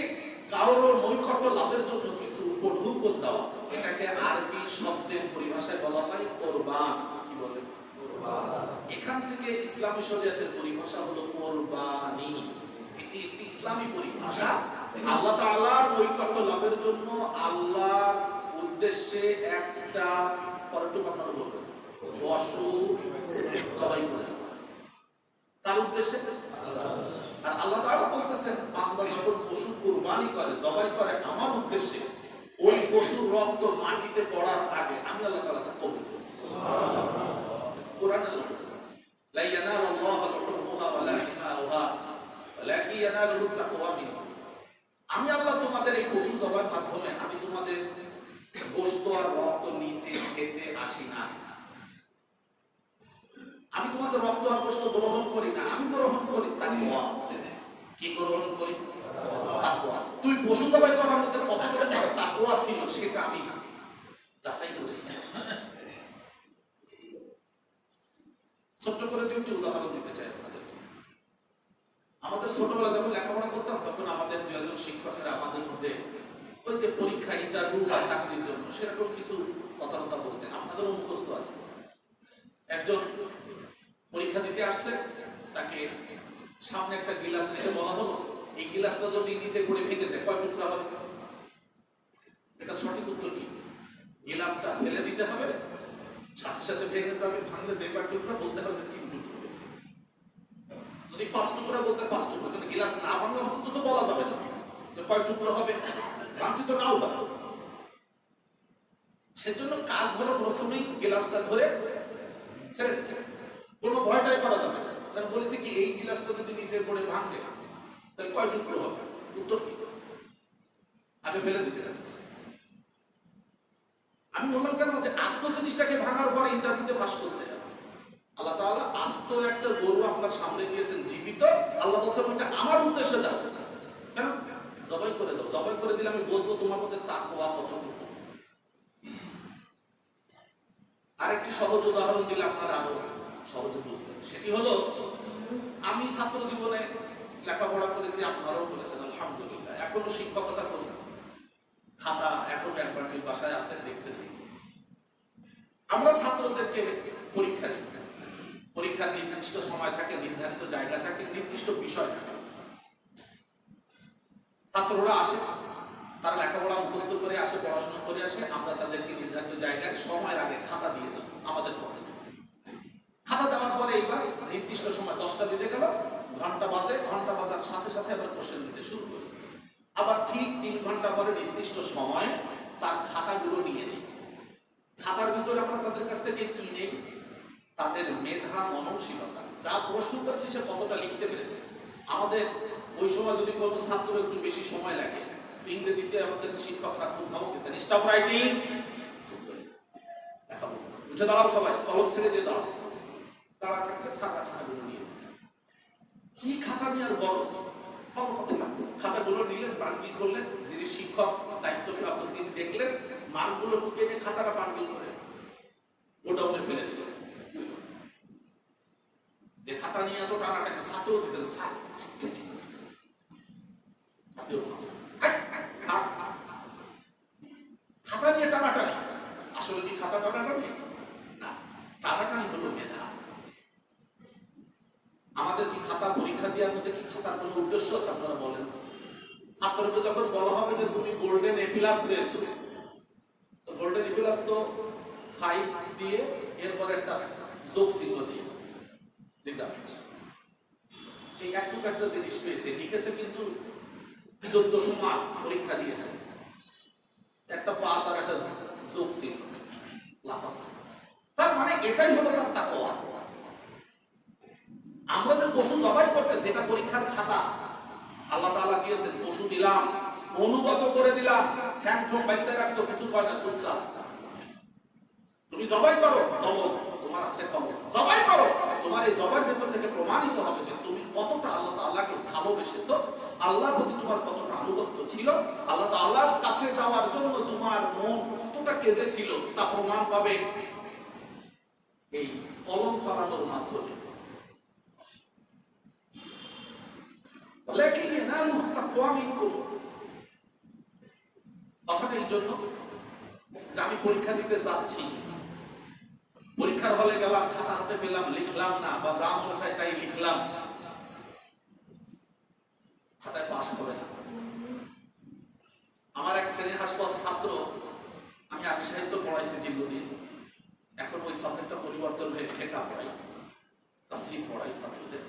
Speaker 1: কারোর নৈকট্য লাভের জন্য কিছু উপঢৌকন দেওয়া, এটাকে আরবি শব্দের পরিভাষায় বলা হয় কোরবান। কি বলে? কোরবান। এখান থেকে ইসলামী শরীয়তের পরিভাষা হলো কোরবানি। এটি একটি ইসলামী পরিভাষা। আল্লাহ তাআলার নৈকট্য লাভের জন্য আল্লাহর উদ্দেশ্যে একটা পরটুক আপনারা বলবেন পশু জবাই করে তার উদ্দেশ্যে। আর আল্লাহ তাআলা বলতেছেন বান্দা যখন পশু কুরবানি করে, জবাই করে আমার উদ্দেশ্যে, ওই পশুর রক্ত মাটিতে পড়ার আগে আমি আল্লাহ তাআলা তা কবুল করি। সুবহানাল্লাহ। কোরআনে আল্লাহ বলেছেন লা ইয়ানালুল্লাহু লুহুমুহা ওয়ালা দিমাউহা ওয়ালাকিন ইয়ানালুহু তাকওয়া মিনকুম। আমি আল্লাহ তোমাদের এই পশু জবাইয়ের মাধ্যমে আমি তোমাদের গোশত আর রক্ত নিতে খেতে আসি না। আমি তোমাদের রক্ত আর গোশত গ্রহণ করি না, আমি গ্রহণ করি তাকওয়া। কি গ্রহণ করি? তাকওয়া। তুই পশু জবাই করার মধ্যে কতটা তাকওয়া ছিল সেটা আমি যাচাই করেছি। ছোট্ট করে দুটি উদাহরণ দিতে চাই আপনাদেরকে। আমাদের ছোটবেলা যখন লেখাপড়া করতাম তখন আমাদের দুজন শিক্ষকেরা মাঝে মধ্যে ওই যে পরীক্ষা, ইন্টারভিউ বা চাকরির জন্য সেরকম কিছু কথাবার্তা বলতেন। আপনাদেরও মুখস্থ আছে। একজন পরীক্ষা দিতে আসছে, তাকে সামনে একটা গিলাস নিতে বলা হলো। এই গিলাসটা যদি নিচে পড়ে ভেঙে যায় কয় টুকরা হবে? এটা সঠিক উত্তর কি? গিলাসটা ফেলে দিতে হবে, সাথে সাথে ভেঙে যাবে। ভাঙলে যে কয় টুকরা বলতে হবে যে 3 টুকরা হয়েছে। যদি 5 টুকরা বলতে 5 টুকরা, কিন্তু গিলাস না ভাঙা পর্যন্ত তো বলা যাবে না যে কয় টুকরা হবে, ভাঙতে তো নাও পারে। সেজন্য কাজ হলো প্রথমেই গিলাসটা ধরে ছেড়ে দিতে, কোনো ভয়টাই করা যাবে না। কারণ বলেছে কি এই গিলাসটা যদি নিচে পড়ে ভাঙবে তাহলে কয় টুকরো হবে? উত্তর কি? আগে ফেলে দিতে হবে। আমি বললাম কেন যে আস্ত জিনিসটাকে ভাঙার পরে ইন্টারভিউতে পাস করতে হবে। আল্লাহ তাআলা আস্ত একটা গরু আপনার সামনে দিয়েছেন জীবিত, আল্লাহ বলছেন ওইটা আমার উদ্দেশ্যে দাও। কেন? জবাই করে দাও। জবাই করে দিলে আমি বুঝবো তোমার মধ্যে তাকওয়া কতটুকু। আরেকটি সহজ উদাহরণ দিলে আপনারা আরো সহজে বুঝবেন। সেটি হলো, আমি ছাত্র জীবনে লেখাপড়া করেছি, আপনারাও করেছেন আলহামদুলিল্লাহ। এখনো শিক্ষকতা করি, খাতা এখনো একবার বাসায় আছে, দেখতেছি। আমরা ছাত্রদেরকে পরীক্ষা নিই। পরীক্ষার নির্দিষ্ট সময় থাকে, নির্ধারিত জায়গা থাকে, নির্দিষ্ট বিষয় থাকে। ছাত্ররা আসে, তারা লেখাপড়া মুখস্থ করে আসে, পড়াশোনা করে আসে। আমরা তাদেরকে নির্ধারিত জায়গায় সময়ের আগে খাতা দিয়ে দিই আমাদের পক্ষ থেকে। খাতা দেওয়ার পরে এইবার নির্দিষ্ট সময় 10টা বেজে গেল, ঘন্টা বাজে, ঘন্টা বাজার সাথে সাথে আমরা কোশ্চেন দিতে শুরু করি। আবার ঠিক 3 ঘন্টা পরে নির্দিষ্ট সময় তার খাতাগুলো নিয়ে নেই। খাতার ভিতরে আমরা তাদের কাছ থেকে কি নেই? তাদের মেধা, মননশীলতা, যা প্রশ্ন করেছে সে কতটা লিখতে পেরেছে। আমাদের ওই সময় যদি কোনো ছাত্র একটু বেশি সময় লাগে, ইংরেজিতে আমাদের শিক্ষকরা খুব ভালো দিতেন, স্টপ রাইটিং, লেখা বলতো, উঠে দাঁড়াও সবাই, কলম ছেড়ে দিয়ে দাঁড়াও। তারা থাকলে সারা খাতাগুলো নিয়ে যেতেন। কি খাতা নিয়ে আর গরজ, ভালো কথা। খাতাগুলো নিলেন, বান্ডিল করলেন, যিনি শিক্ষক দায়িত্বপ্রাপ্ত তিনি দেখলেন, মার্কগুলো ঢুকে নিয়ে খাতাটা বান্ডিল করে গোডাউনে ফেলে দিলেন। যে খাতা নিয়ে এত টানাটানি ছাত্রও দিতে খাতা নিয়ে টানাটানি, আসলে কি খাতা টানাটানি না, টানাটানি হলো মেধা। আমাদের কি খাতা পরীক্ষা দেওয়ার মধ্যে কি খাতার কোনো উদ্দেশ্য আছে আপনারা বলেন? ছাত্রকে যখন বলা হবে যে তুমি গোল্ডেন এ প্লাস পেয়েছো, তো গোল্ডেন এ প্লাস তো 5 দিয়ে এরপর একটা যোগ চিহ্ন দিয়ে রেজাল্ট, এই একটুকু একটা জিনিস পেয়েছে, লিখেছে কিন্তু 1400 মার্ক পরীক্ষা দিয়েছে, একটা পাস আর একটা যোগ চিহ্ন লাপাস। তার মানে এটাই হলো তার তাকওয়া। আমরা যে পশু জবাই করতেছি এটা পরীক্ষার খাতা। আল্লাহ তাআলা দিয়েছেন, পশু দিলাম, অনুগত করে দিলাম, ঠ্যাং ঠোং বাইতে রাখছো, কিছু কয় না, চুপচাপ তুমি জবাই করো, তলব তোমার হাতে তলব, জবাই করো। তোমার এই জবাইয়ের ভেতর থেকে প্রমাণিত হবে যে তুমি কতটা আল্লাহ তাআলাকে ভালোবেসেছো, আল্লাহর প্রতি তোমার কতটা আনুগত্য ছিল, আল্লাহ তাআলার কাছে যাওয়ার জন্য তোমার মন কতটা কেঁদেছিল, তা প্রমাণ পাবে এই কলম চালানোর মাধ্যমে। কথাটা এই জন্য যে আমি পরীক্ষা দিতে যাচ্ছি, পরীক্ষার হলে গেলাম, খাতা হাতে পেলাম, লিখলাম না, বা যা মনে চাই তাই লিখলাম, খাতায় পাস হবে না। আমার এক শ্রেণী হাসপাতাল ছাত্র, আমি আরবি সাহিত্য পড়াইছি দীর্ঘদিন, এখন ওই সাবজেক্টটা পরিবর্তন হয়ে ফেকা পড়াই, তাফসীর পড়াই ছাত্রদের।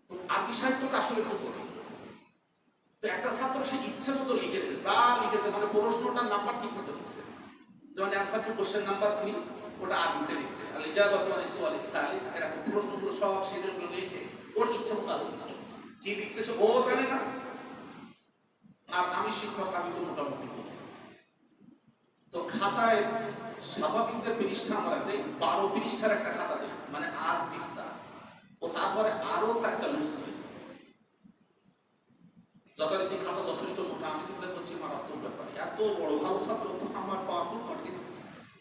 Speaker 1: তো আরবি সাহিত্যটা আসলে একটু কঠিন। তো একটা ছাত্র সে ইচ্ছে মতো লিখেছে, যা লিখেছে, মানে প্রশ্নটার নাম্বার ঠিক মতো লিখছে, যেমন অ্যান্সার টু কোশ্চেন নাম্বার 3 ওটা আরবিতে লিখছে, আল ইজাবাতু আন সুআল সালিস, এরকম প্রশ্নগুলো সব সেগুলো লিখে ওর ইচ্ছে মতো লিখেছে। কি লিখছে সে ও জানে না, আর আমি শিক্ষক, আমি তো মোটামুটি বুঝি। তো খাতায় স্বাভাবিক যে পৃষ্ঠা আমরা দেই, 12 পৃষ্ঠার একটা খাতা দেই, মানে 8 পৃষ্ঠা, ও তারপরে আরো 4টা লুজ করেছে। যথারীতি খাতা যথেষ্ট মোটা, আমি চিন্তা করছি মারাত্মক ব্যাপার, এত বড় ভালো ছাত্র তো আমার পাওয়া খুব কঠিন।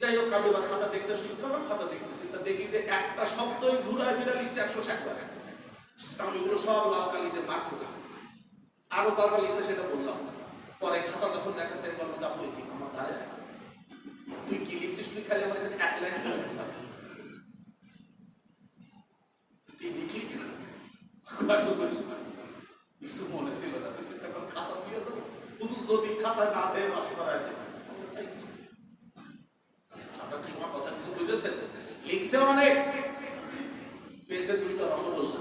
Speaker 1: যাই হোক, আমি এবার খাতা দেখতে শুরু করলাম, খাতা দেখতেছি, তা দেখি যে একটা শব্দই ঘুরায় ফিরা লিখছে 160 বার। আমি এগুলো সব লাল কালিতে মার্ক করেছি, আরো যা যা লিখছে সেটা বললাম। পরে খাতা যখন দেখা যায়, বললাম যা বই দিক আমার ধারে, তুই কি লিখছিস, তুই খালি আমার এখানে এক লাইন তুই লিখলি কিছু মনে ছিল না, খাতা তুই যদি খাতা না দেয় বাস করায় দেবে। আপনার কি আমার কথা কিছু বুঝেছেন? লিখছে অনেক, পেয়েছে 2টা রসগোল্লা,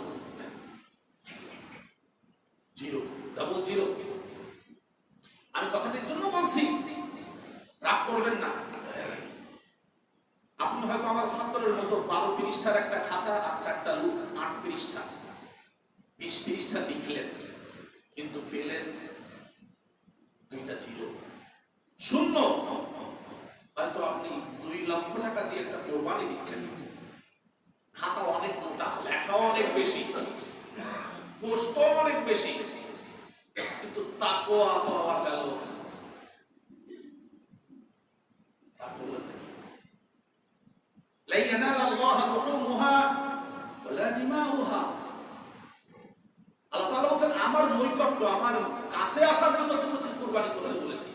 Speaker 1: 0, ডাবল 0। আমি কথাটির জন্য বলছি, রাগ করবেন না। আপনি হয়তো আমার ছাত্রের মতো 12 পৃষ্ঠার একটা খাতা আর 4টা লুজ, 8 পৃষ্ঠা, 20 পৃষ্ঠা লিখলেন, কিন্তু পেলেন 2টা 0, শূন্য। হয়তো আপনি 2 লক্ষ টাকা দিয়ে একটা কোরবানি দিচ্ছেন, খাতা অনেক মোটা, লেখা অনেক বেশি, কষ্ট অনেক বেশি, কিন্তু তাকওয়া পাওয়া গেল লা ইয়ানালা আল্লাহু লুহুমুহা ওয়ালা দিমাউহা। আল্লাহ তাআলা বলেন আমার নৈকট্য, আমার কাছে আসার জন্য তোমাকে কুরবানি করতে বলেছি।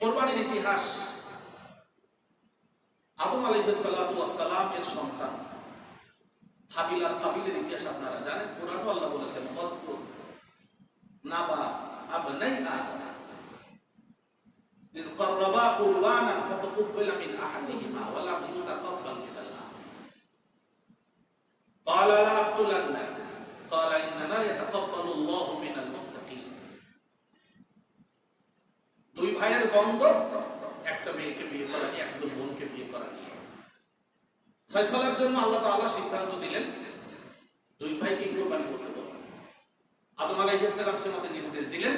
Speaker 1: কুরবানির ইতিহাস, আদম আলাইহিস সালাতু ওয়াস সালাম এর সন্তান হাবিল আর কাবিলের ইতিহাস আপনারা জানেন। কুরআনে আল্লাহ বলেছেন, ওয়াজকুর নাবা আবনাই আদম ইয ক্বাররাবা কুরবানান ফাতাকাব্বালা মিন আহাদিহিমা ওয়া লাম ইউতাকাব্বাল মিনাল আখর ক্বালা লা আক্তুলান্নাক ক্বালা ইন্নামা ইয়াতাকাব্বালু আল্লাহু মিনাল মুত্তাকিন। 2 ভাইয়ের দ্বন্দ্ব, একটা মেয়েকে বিয়ে করা নিয়ে, একজন বোনকে বিয়ে করা নিয়ে। ফয়সালার জন্য আল্লাহ তাআলা সিদ্ধান্ত দিলেন 2 ভাইকে কুরবানি করতে হবে। আদম আলাইহিস সালাম সে মতে নির্দেশ দিলেন,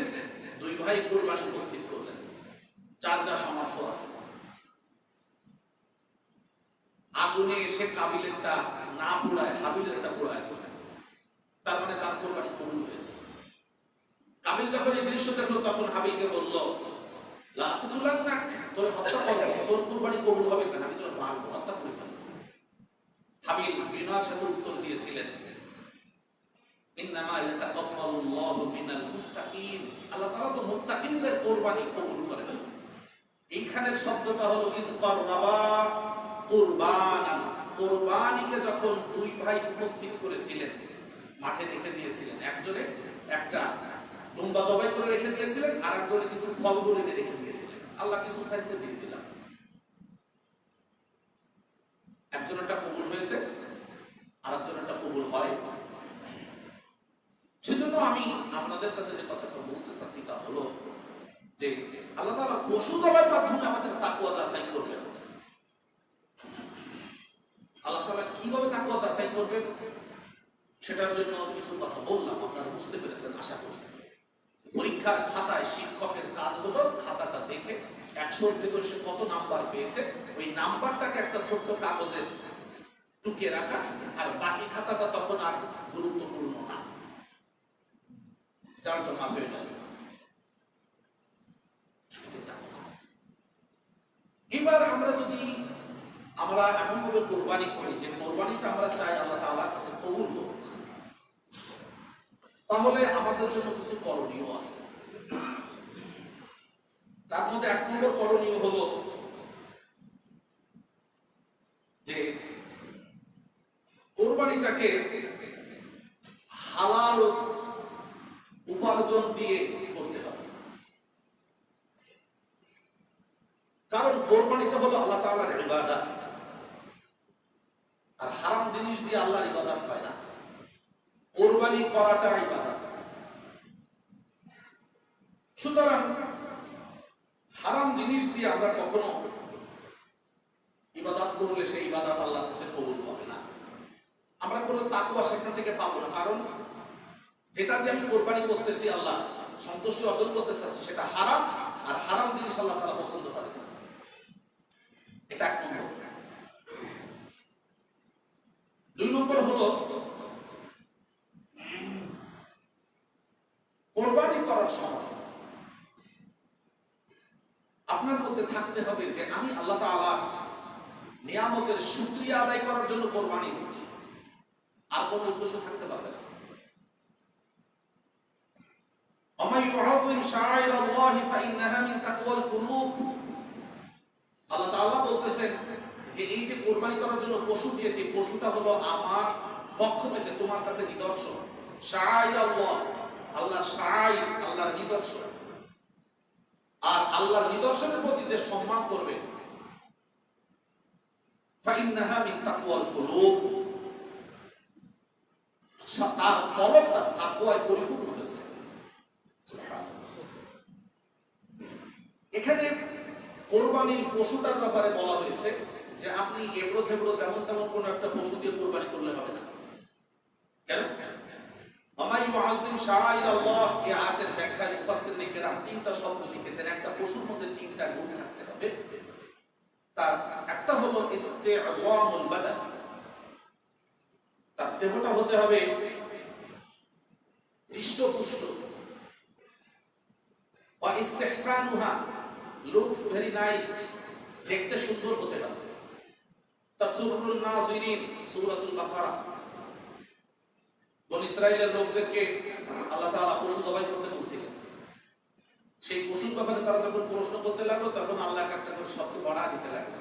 Speaker 1: 2 ভাই কুরবানি উপস্থিত করলেন, যার যা সামর্থ্য আছে। আগুনে এসে কাবিলেরটা না পোড়ায়, হাবিলেরটা পোড়ায় দিলেন, তার মানে তার কুরবানি কবুল হয়েছে। কাবিল যখন এই দৃশ্য দেখলো, তখন হাবিলকে বলল, লা তুলান্নাক, তোরে হত্যা করব, তোর কুরবানি কবুল হবে কেন, আমি তোর মারব, হত্যা করে ফেলব। হাবিল বিনয়ের সাথে উত্তর দিয়েছিলেন, ইন্নামা ইয়াতাকাব্বালুল্লাহু মিনাল মুত্তাকিন, আল্লাহ তাআলা তো মুত্তাকিনদের কুরবানি কবুল করেন। এইখানের শব্দটা হলো ইযকাররাবা কুরবানান, কুরবানিকে যখন দুই ভাই উপস্থিত করেছিলেন, মাঠে রেখে দিয়েছিলেন, একজনে একটা দুম্বা জবাই করে রেখে দিয়েছিলেন, আর একজনে কিছু ফল বলে রেখে দিয়েছিলেন। আল্লাহ কিছু চাইছে দিয়ে দিলাম, একজনেরটা কবুল হয়েছে, আর একজনেরটা কবুল হয়। সেজন্য আমি আপনাদের কাছে যে কথাটা বলতে চাচ্ছি তা হলো যে আল্লাহ তাআলা পশু জবাইয়ের মাধ্যমে আমাদের তাকওয়া যাচাই করবেন। আল্লাহ তাআলা কিভাবে তাকওয়া যাচাই করবেন সেটার জন্য কিছু কথা বললাম, আপনারা বুঝতে পেরেছেন আশা করি। পরীক্ষার খাতায় শিক্ষকের কাজ হলো খাতাটা দেখে 100-র ভেতরে সে কত নাম্বার পেয়েছে ওই নাম্বারটাকে একটা ছোট্ট কাগজে টুকে রাখা, আর বাকি খাতাটা তখন আর গুরুত্বপূর্ণ না, যার জমা হয়ে গেল। এবার আমরা এমন ভাবে কোরবানি করি যে কোরবানিটা আমরা চাই আল্লাহ তাআলার কাছে কবুল হোক, তাহলে আমাদের জন্য কিছু করণীয় আছে। তার মধ্যে 1 নম্বর করণীয় হলো যে কোরবানিটাকে হালাল উপার্জন দিয়ে করতে হবে। কারণ কোরবানিটা হলো আল্লাহ তাআলার ইবাদত, আর হারাম জিনিস দিয়ে আল্লাহর ইবাদত হয় না। কোরবানি করাটা ইবাদত। সুতরাং হারাম জিনিস দিয়ে আমরা কখনো ইবাদত করলে সেই ইবাদত আল্লাহর কাছে কবুল হবে না। আমরা কোনো তাকওয়া সেখান থেকে পাবো না, কারণ যেটা দিয়ে আমি কোরবানি করতেছি, আল্লাহ সন্তুষ্টি অর্জন করতে চাচ্ছি, সেটা হারাম, আর হারাম জিনিস আল্লাহ তাআলা পছন্দ করে না। এটা 1 নম্বর। 2 নম্বর হলো কোরবানি করার সময় আপনার মধ্যে থাকতে হবে যে আমি আল্লাহ তাআলার নিয়ামতের শুকরিয়া আদায় করার জন্য কোরবানি দিচ্ছি, আর কোনো উদ্দেশ্য থাকতে পারবে না। ওয়ামান ইউআযিম শাআইরাল্লাহি ফাইন্নাহা মিন তাকওয়াল কুলুব, আল্লাহ তাআলা বলতেছেন যে এই যে কোরবানি করার জন্য পশু দিয়েছি, পশুটা হলো আমার পক্ষ থেকে তোমার কাছে নিদর্শন। শাআইরাল্লাহ, আল্লাহর শাআইর, আল্লাহর নিদর্শন। আর আল্লাহর নিদর্শনের প্রতি যে সম্মান করবে, ফাইন্নাহা মিন তাকওয়াল কুলুব, তার কলবটা তাকওয়ায় পরিপূর্ণ হয়েছে। এখানে কোরবানির পশুটার ব্যাপারে বলা হয়েছে যে আপনি এবড়ো থেবড়ো যেমন তেমন কোন একটা পশু দিয়ে কোরবানি করলে হবে না। কেন? ওয়ামান ইউআযিম শাআইরাল্লাহ, এই আয়াতের ব্যাখ্যায় মুফাসসিরিনে কেরাম 3টা শব্দ লিখেছেন। একটা পশুর মধ্যে 3টা গুণ থাকতে হবে। তার একটা হলো ইসতিআযামুল বাদান, তার দেহটা হতে হবে হৃষ্টপুষ্ট। ওয়া ইস্তিহসানুহা, লুকস ভেরি নাইস, দেখতে সুন্দর হতে হবে। তাসুরুল নাযিরিন, সূরাতুল বাকারা। বনী ইসরাইলের লোকদেরকে আল্লাহ তাআলা পশু জবাই করতে বলেছিলেন। সেই পশুর ব্যাপারে তারা যখন প্রশ্ন করতে লাগলো, তখন আল্লাহ একটা করে শব্দ বাড়া দিতে লাগলো।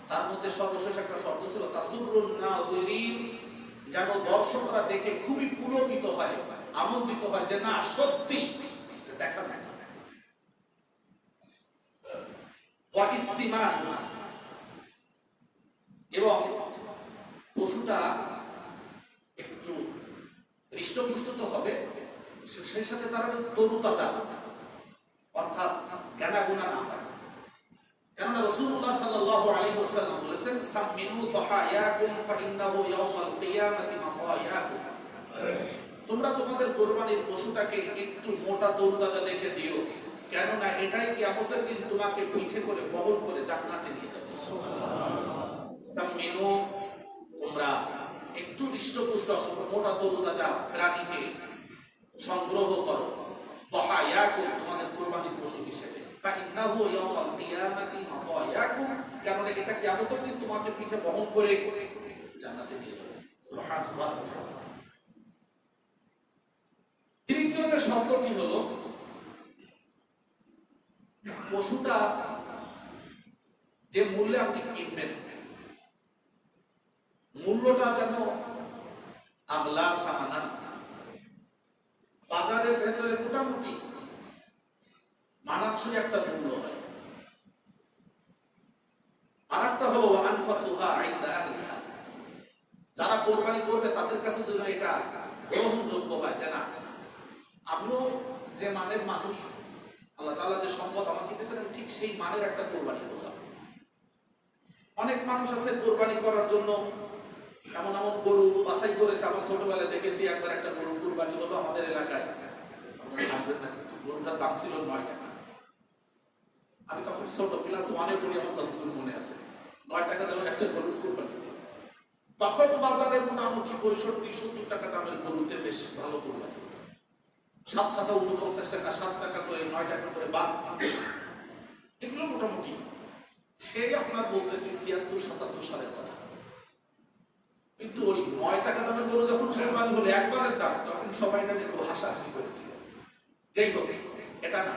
Speaker 1: তার মধ্যে সর্বশেষ একটা শব্দ ছিল তাসুরুল নাযিরিন, যেন দর্শকরা দেখে খুবই পুলকিত হয়, আনন্দিত হয় যে না সত্যি দেখার মতো। ওয়া ইসতিমানুহা, এবং পশুটা একটু হৃষ্টপুষ্ট তো হবে, সেই সাথে তারা তরুতাজা, অর্থাৎ জ্ঞানাগুনা না হয়। কেননা রাসূলুল্লাহ সাল্লাল্লাহু আলাইহি ওয়াসাল্লাম বলেছেন, সামিনু তাহায়াকুম ফাইন্নাহু ইয়াউমাল কিয়ামাতি মাতায়াকুম, তোমরা তোমাদের কোরবানির পশুটাকে একটু মোটা তরুতাজা দেখে দিও, কেননা এটাই কিয়ামতের দিন তোমাকে পিঠে করে বহন করে জান্নাতে নিয়ে যাবে। সুবহানাল্লাহ। সামিনু, তোমরা একটু হৃষ্টপুষ্ট মোটা তরুতাজা প্রাণীকে সংগ্রহ করো, তাহায়াকুম, তোমাদের কোরবানির পশু হিসেবে। ফাইন্নাহু ইয়াউমাল কিয়ামাতি মাতায়াকুম, কেননা এটা কিয়ামতের দিন তোমাকে পিঠে বহন করে জান্নাতে নিয়ে যাবে। সুবহানাল্লাহ। তৃতীয় যে শর্তটি হলো, পশুটা যে মূল্যে আপনি কিনবেন, মূল্যটা যেন আগলা সামানান, বাজারের ভেতরে মোটামুটি মানানসই একটা মূল্য হয়। আর একটা হলো আনফাসুহা ইনদা আহলিহা, যারা কোরবানি করবে তাদের কাছে যেন এটা গ্রহণযোগ্য হয়, যে না আমিও যে মানের মানুষ, আল্লাহ তাআলা যে সম্পদ আমাকে দিয়েছেন আমি ঠিক সেই মানের একটা কোরবানি করলাম। অনেক মানুষ আছে কোরবানি করার জন্য এমন এমন গরু বাছাই করেছে। আমার ছোটবেলায় দেখেছি একবার একটা গরু কোরবানি হলো আমাদের এলাকায়, আপনারা আসবেন না, কিন্তু গরুটার দাম ছিল 9 টাকা। আমি তখন ছোট, ক্লাস 1-এ পড়ি, আমার যতদূর মনে আছে 9 টাকা দামের একটা গরু কোরবানি। তখন বাজারে মোটামুটি 65-70 টাকা দামের গরুতে বেশ ভালো কোরবানি হতো। 7-49 টাকা, 7 টাকা করে, 9 টাকা করে বাদ, এগুলো মোটামুটি সেই আপনার বলতেছি 76-77 সালের কথা। কিন্তু ওই 9 টাকা দামের গরু যখন কোরবানি হলো একবারের দাম, তখন সবাই এটা নিয়ে খুব হাসাহাসি করেছিল। যেই হোক, এটা না,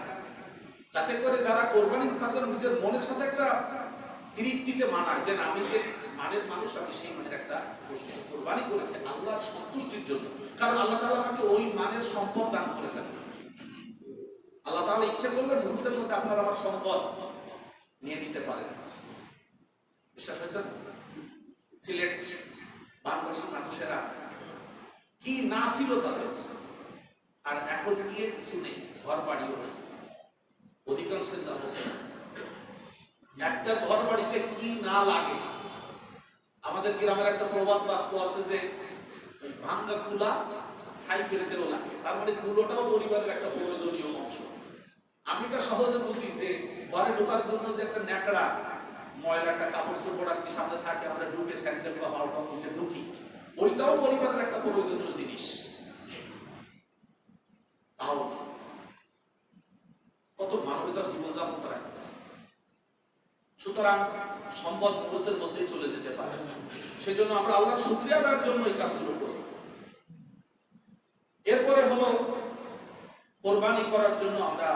Speaker 1: যাতে করে যারা কোরবানি তাদের নিজের মনের সাথে একটা তৃপ্তিতে মানায়, যে না আমি যে মানের মানুষ, আমি সেই মানের একটা পশু কোরবানি করেছে আল্লাহর সন্তুষ্টির জন্য। কারণ আল্লাহ তাআলা আমাকে ওই মানের সম্পদ দান করেছেন। আল্লাহ তাআলা ইচ্ছে করলে মুহূর্তের মধ্যে আপনার আমার সম্পদ নিয়ে নিতে পারেন। বিশ্বাস হয়েছে? সিলেট বাংলাদেশের মানুষেরা কি না ছিল তাদের, আর এখন গিয়ে কিছু নেই, ঘর বাড়িও নেই। অধিকাংশের অবস্থা, একটা ঘর বাড়িতে কি না লাগে। আমাদের গ্রামের একটা প্রবাদ বাক্য আছে যে ভাঙ্গা কুলা ছাই ফেলতেও লাগে। তার মানে কুলোটাও পরিবারের একটা প্রয়োজনীয় অংশ। আমি এটা সহজে বুঝি যে ঘরে ঢোকার জন্য যে একটা ন্যাকড়া ময়লা একটা কাপড় চোপড় আর কি সামনে থাকে, আমরা ঢুকে স্যান্ডেল বা বালটা মুছে ঢুকি, ওইটাও পরিবারের একটা প্রয়োজনীয় জিনিস। তাও কত মানবতার জীবনযাপন তারা করছে। সুতরাং সম্পদ মুহূর্তের মধ্যেই চলে যেতে পারে, সেজন্য আমরা আল্লাহর শুকরিয়া আদায়ের জন্য এই কাজগুলো করি। এরপরে হলো কোরবানি করার জন্য আমরা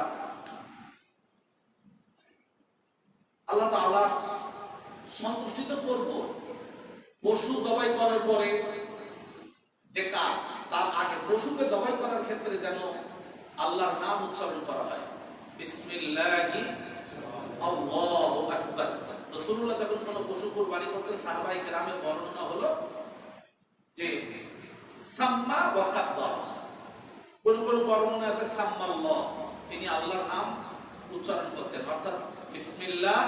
Speaker 1: আল্লাহ তাআলার সন্তুষ্টি তো করব। পশু জবাই করার পরে যে কাজ, তার আগে পশুকে জবাই করার ক্ষেত্রে যেন আল্লাহর নাম উচ্চারণ করা হয়। বিসমিল্লাহি আল্লাহু আকবার। রাসূলুল্লাহ যখন কোনো পশু কুরবানি করতেন, সাহাবায়ে কেরামের বর্ণনা হলো যে সাম্মা ওয়া কাব্বারা। কোন কোন বর্ণনা আছে সাম্মাল্লাহ, তিনি আল্লাহর নাম উচ্চারণ করতেন, অর্থাৎ বিসমিল্লাহ,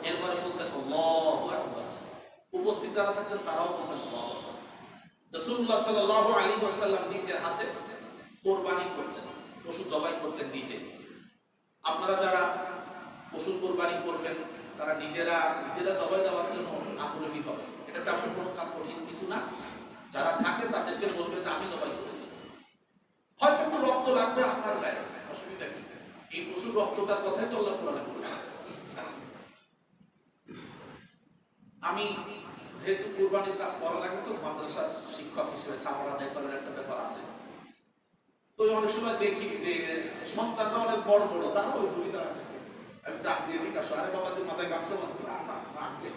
Speaker 1: এরপরে বলতেন আল্লাহু আকবার। উপস্থিত যারা থাকতেন তারাও বলতেন আল্লাহু আকবার। রাসূলুল্লাহ সাল্লাল্লাহু আলাইহি ওয়াসাল্লাম নিজের হাতে কোরবানি করতেন, পশু জবাই করতেন নিজে। আপনারা যারা পশু কোরবানি করবেন তারা নিজেরা জবাই দেওয়ার জন্য আগ্রহী হবে। এটা তেমন কোনো কাজ কঠিন কিছু না। যারা থাকে তাদেরকে বলবে যে আমি জবাই করে দিই। হয়তো একটু রক্ত লাগবে আপনার গায়ে, অসুবিধা কি? এই পশুর রক্তটার কথাই তো আল্লাহ কোরআনে বলেছে। আমি যেহেতু কোরবানির কাজ করা লাগে, তো মাদ্রাসার শিক্ষক হিসেবে সামরা আদায় করার একটা ব্যাপার আছে। তো অনেক সময় দেখি যে সন্তানরা অনেক বড় বড়, তারা ওই গুলি দাঁড়া থাকে। আমি ডাক দিয়ে দিক আসো, আরে বাবা যে মাথায় গামছা বাঁধতে,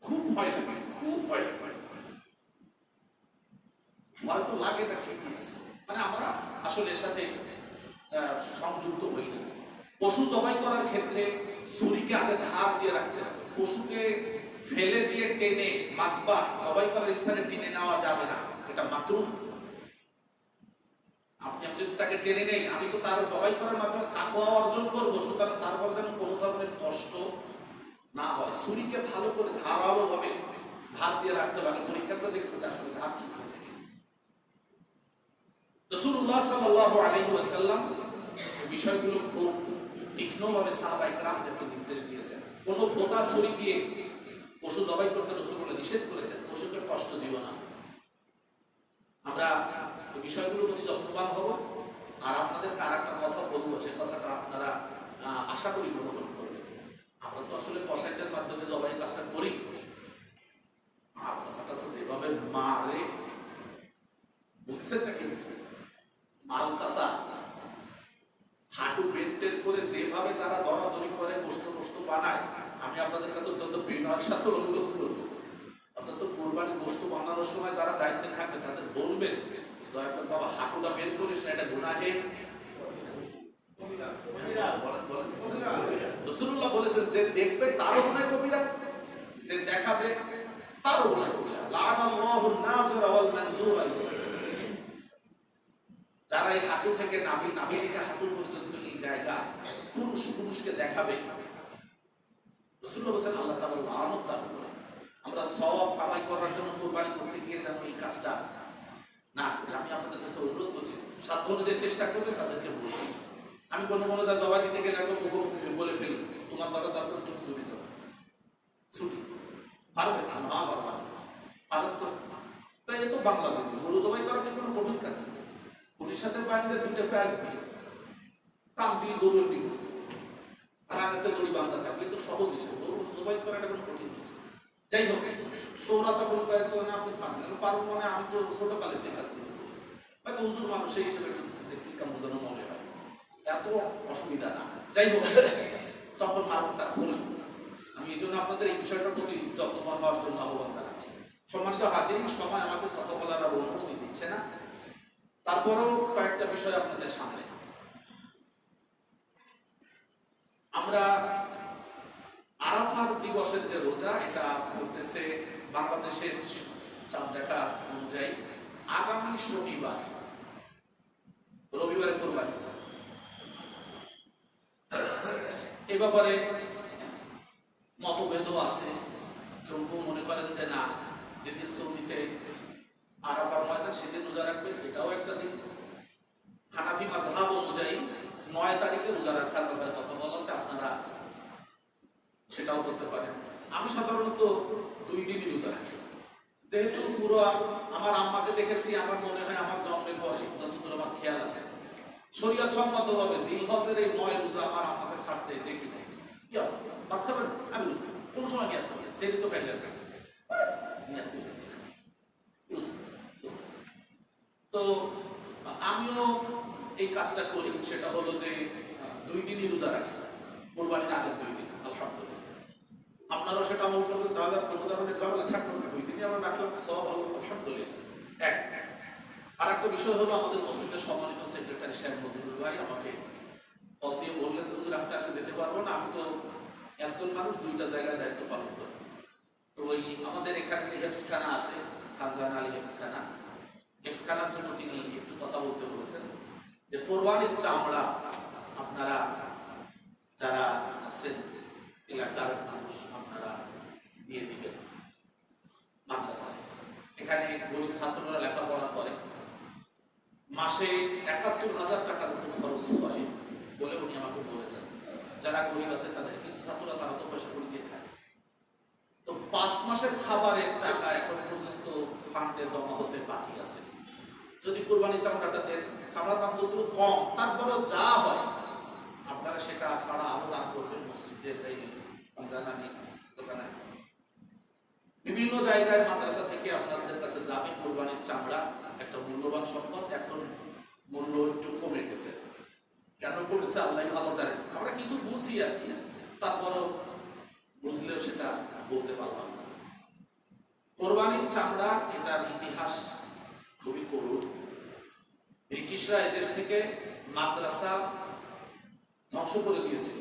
Speaker 1: খুব ভয় লাগে, খুব ভয় লাগে। হয়তো লাগে না, ঠিকই আছে, মানে আমরা আসলে এর সাথে সংযুক্ত হই না। পশু জবাই করার ক্ষেত্রে ছুরিকে আগে ধার দিয়ে রাখতে হবে। পশুকে ফেলে দিয়ে টেনে মাসবা জবাই করার স্থানে টেনে নেওয়া যাবে না, এটা মাকরুহ। আপনি যদি তাকে টেনে নেই, আমি তো তার জবাই করার মাধ্যমে তাকওয়া অর্জন করবো, সুতরাং তারপর যেন কোনো ধরনের কষ্ট না হয়। ছুরিকে ভালো করে ধারালো ভাবে ধার দিয়ে রাখতে পারে, পরীক্ষা করে দেখতে যে আসলে ধার ঠিক হয়েছে কিনা। রাসূলুল্লাহ সাল্লাল্লাহু আলাইহি ওয়াসাল্লাম বিষয়গুলো খুব তীক্ষ্ণভাবে সাহাবায়ে কেরামদেরকে নির্দেশ দিয়েছেন। কোনো ভোঁতা ছুরি দিয়ে পশু জবাই করতে রাসূলুল্লাহ নিষেধ করেছেন। পশুকে কষ্ট দিও না। আমরা বিষয়গুলোর প্রতি যত্নবান হব। আর আপনাদেরকে আর একটা কথা বলবো, সে কথাটা আপনারা আশা করি গ্রহণ করবেন। আমরা তো আসলে কসাইদের মাধ্যমে জবাই কাজটা করি। বুঝছেন নাকি? মালতাসা হাঁটু বেন্টের করে যেভাবে তারা দরাদরি করে বস্তু বানায়, আমি আপনাদের কাছে অত্যন্ত বিনয়ের সাথে অনুরোধ করবো, অন্তত কোরবানির বস্তু বানানোর সময় যারা দায়িত্বে থাকবে তাদের বলবেন, দয়া করে বাবা হাঁটুটা বের করিস না, এটা গুনাহের। রাসূলুল্লাহ বলেছেন যে দেখবে তারও গুনাহ কবিরা, যে দেখাবে তারও গুনাহ কবিরা। লাআনাল্লাহুন নাযিরা ওয়াল মানযুরা। যারা এই হাঁটু থেকে নাভি থেকে হাঁটু পর্যন্ত এই জায়গা পুরুষকে দেখাবে, রাসূলুল্লাহ বলেছেন আল্লাহ তাআলা লানত তার উপরে। আমরা সওয়াব কামাই করার জন্য কুরবানি করতে গিয়ে যেন এই কাজটা না করি। আমি আপনাদের কাছে অনুরোধ করছি, সাধ্য অনুযায়ী চেষ্টা করবেন, তাদেরকে বলবেন। আমি কোনো যা জবাই দিতে গেলে একদম মুখোমুখি বলে ফেলি, তোমার দরকার তুমি দূরে যাও, ছুটি পারবে না, না পারবা না, পারেন তো। তাই এ তো বাংলাদেশ, গরু জবাই করা কি কোনো কঠিন কাজ নেই। পুলিশ সাথে বাইন্দে দুটো পেঁয়াজ দিয়ে কাম দিয়ে গরু এমনি করেছে, আর আগেতে দড়ি বান্ধা থাকবে, তো সহজ হিসেবে গরু জবাই করাটা কোনো কঠিন কিছু। যাই হোক, তো ওরা তখন না আপনি পারবেন, পারবো মানে আমি তো ছোটকালের থেকে কাজ করি, হয়তো হুজুর মানুষ সেই হিসেবে একটু দেখতে কেমন যেন মনে হয়, এত অসুবিধা না। যাই হোক, তখন মাদ্রাসা খুলি। আমি এই জন্য আপনাদের এই বিষয়টার প্রতি যত্নবান হওয়ার জন্য আহ্বান জানাচ্ছি। সম্মানিত হাজির, সময় আমাকে কথা বলার আর অনুমতি দিচ্ছে না, তারপরেও কয়েকটা বিষয় আপনাদের সামনে। আমরা আরাফাত দিবসের যে রোজা, এটা করতেছে বাংলাদেশের চাঁদ দেখা অনুযায়ী আগামী শনিবার, রবিবারে কোরবানি। এ ব্যাপারে মতভেদও আছে। কেউ কেউ মনে করেন যে না, যেদিন সৌদিতে আরাফার ময়দান সেদিন রোজা রাখবেন, এটাও একটা দিন। হানাফি মাযহাব অনুযায়ী 9 তারিখে রোজা রাখার ব্যাপারে কথা বলা আছে, আপনারা সেটাও করতে পারেন। আমি সাধারণত 2 দিনই রোজা রাখি, যেহেতু পুরো আমার আম্মাকে দেখেছি, আমার মনে হয় আমার জন্মের পরে যতদূর আমার খেয়াল আছে, শরীয়ত সম্মতভাবে জিলহজের এই 9 রোজা আমার আম্মাকে ছাড়তে দেখি নাই। কি হবে ভাত খাবেন, আমি রোজা কোন সময় নিয়াত করি, সেটি তো খাইলেন না, নিয়াত করেছি। তো আমিও এই কাজটা করি, সেটা হলো যে 2 দিনই রোজা রাখি, কোরবানির আগের 2 দিন। আলহামদুলিল্লাহ, আপনারাও সেটা আমল করবেন, তাহলে কোনো ধরনের ঝামেলা থাকবে না। 2 দিনই আমরা রাখলাম, সব ভালো, আলহামদুলিল্লাহ। আর একটা বিষয় হলো, আমাদের মসজিদের সম্মানিত সেক্রেটারি সাহেব মজিবুর ভাই আমাকে কল দিয়ে বললেন যে হুজুর আপনি কাছে যেতে পারবো না, আমি তো একজন মানুষ 2টা জায়গায় দায়িত্ব পালন করি। তো ওই আমাদের এখানে যে হেফসখানা আছে, খানজাহান আলী হেফসখানার জন্য তিনি একটু কথা বলতে বলেছেন যে কোরবানির চামড়া আপনারা যারা আছেন এলাকার মানুষ, আপনারা দিয়ে দিবেন মাদ্রাসায়। এখানে গরিব ছাত্ররা লেখাপড়া করে, মাসে ৭১,০০০ টাকার মতো খরচ হয় বলে উনি আমাকে বলেছেন। যারা গরিব আছে তাদের কিছু ছাত্ররা, তারা তো পয়সা করে দিয়ে খায়। তো 5 মাসের খাবারের টাকা এখন পর্যন্ত ফান্ডে জমা হতে বাকি আছে। যদি কোরবানি চামড়াটা দেন, চামড়ার দাম যত কম, তারপরেও যা হয় আপনারা সেটা ছাড়া আরো দান করবেন মসজিদের এই জানানি দোকানে। বিভিন্ন জায়গায় মাদ্রাসা থেকে আপনাদের কাছে যাবে কোরবানির চামড়া, একটা মূল্যবান সম্পদ। এখন মূল্য একটু কমে গেছে, কেন কমেছে আল্লাহ ভালো জানেন, আমরা কিছু বুঝি আর কি, তারপরও বুঝলেও সেটা বলতে পারলাম না। কোরবানির চামড়া, এটার ইতিহাস খুবই করুণ। ব্রিটিশরা এদেশ থেকে মাদ্রাসা ধ্বংস করে দিয়েছিল,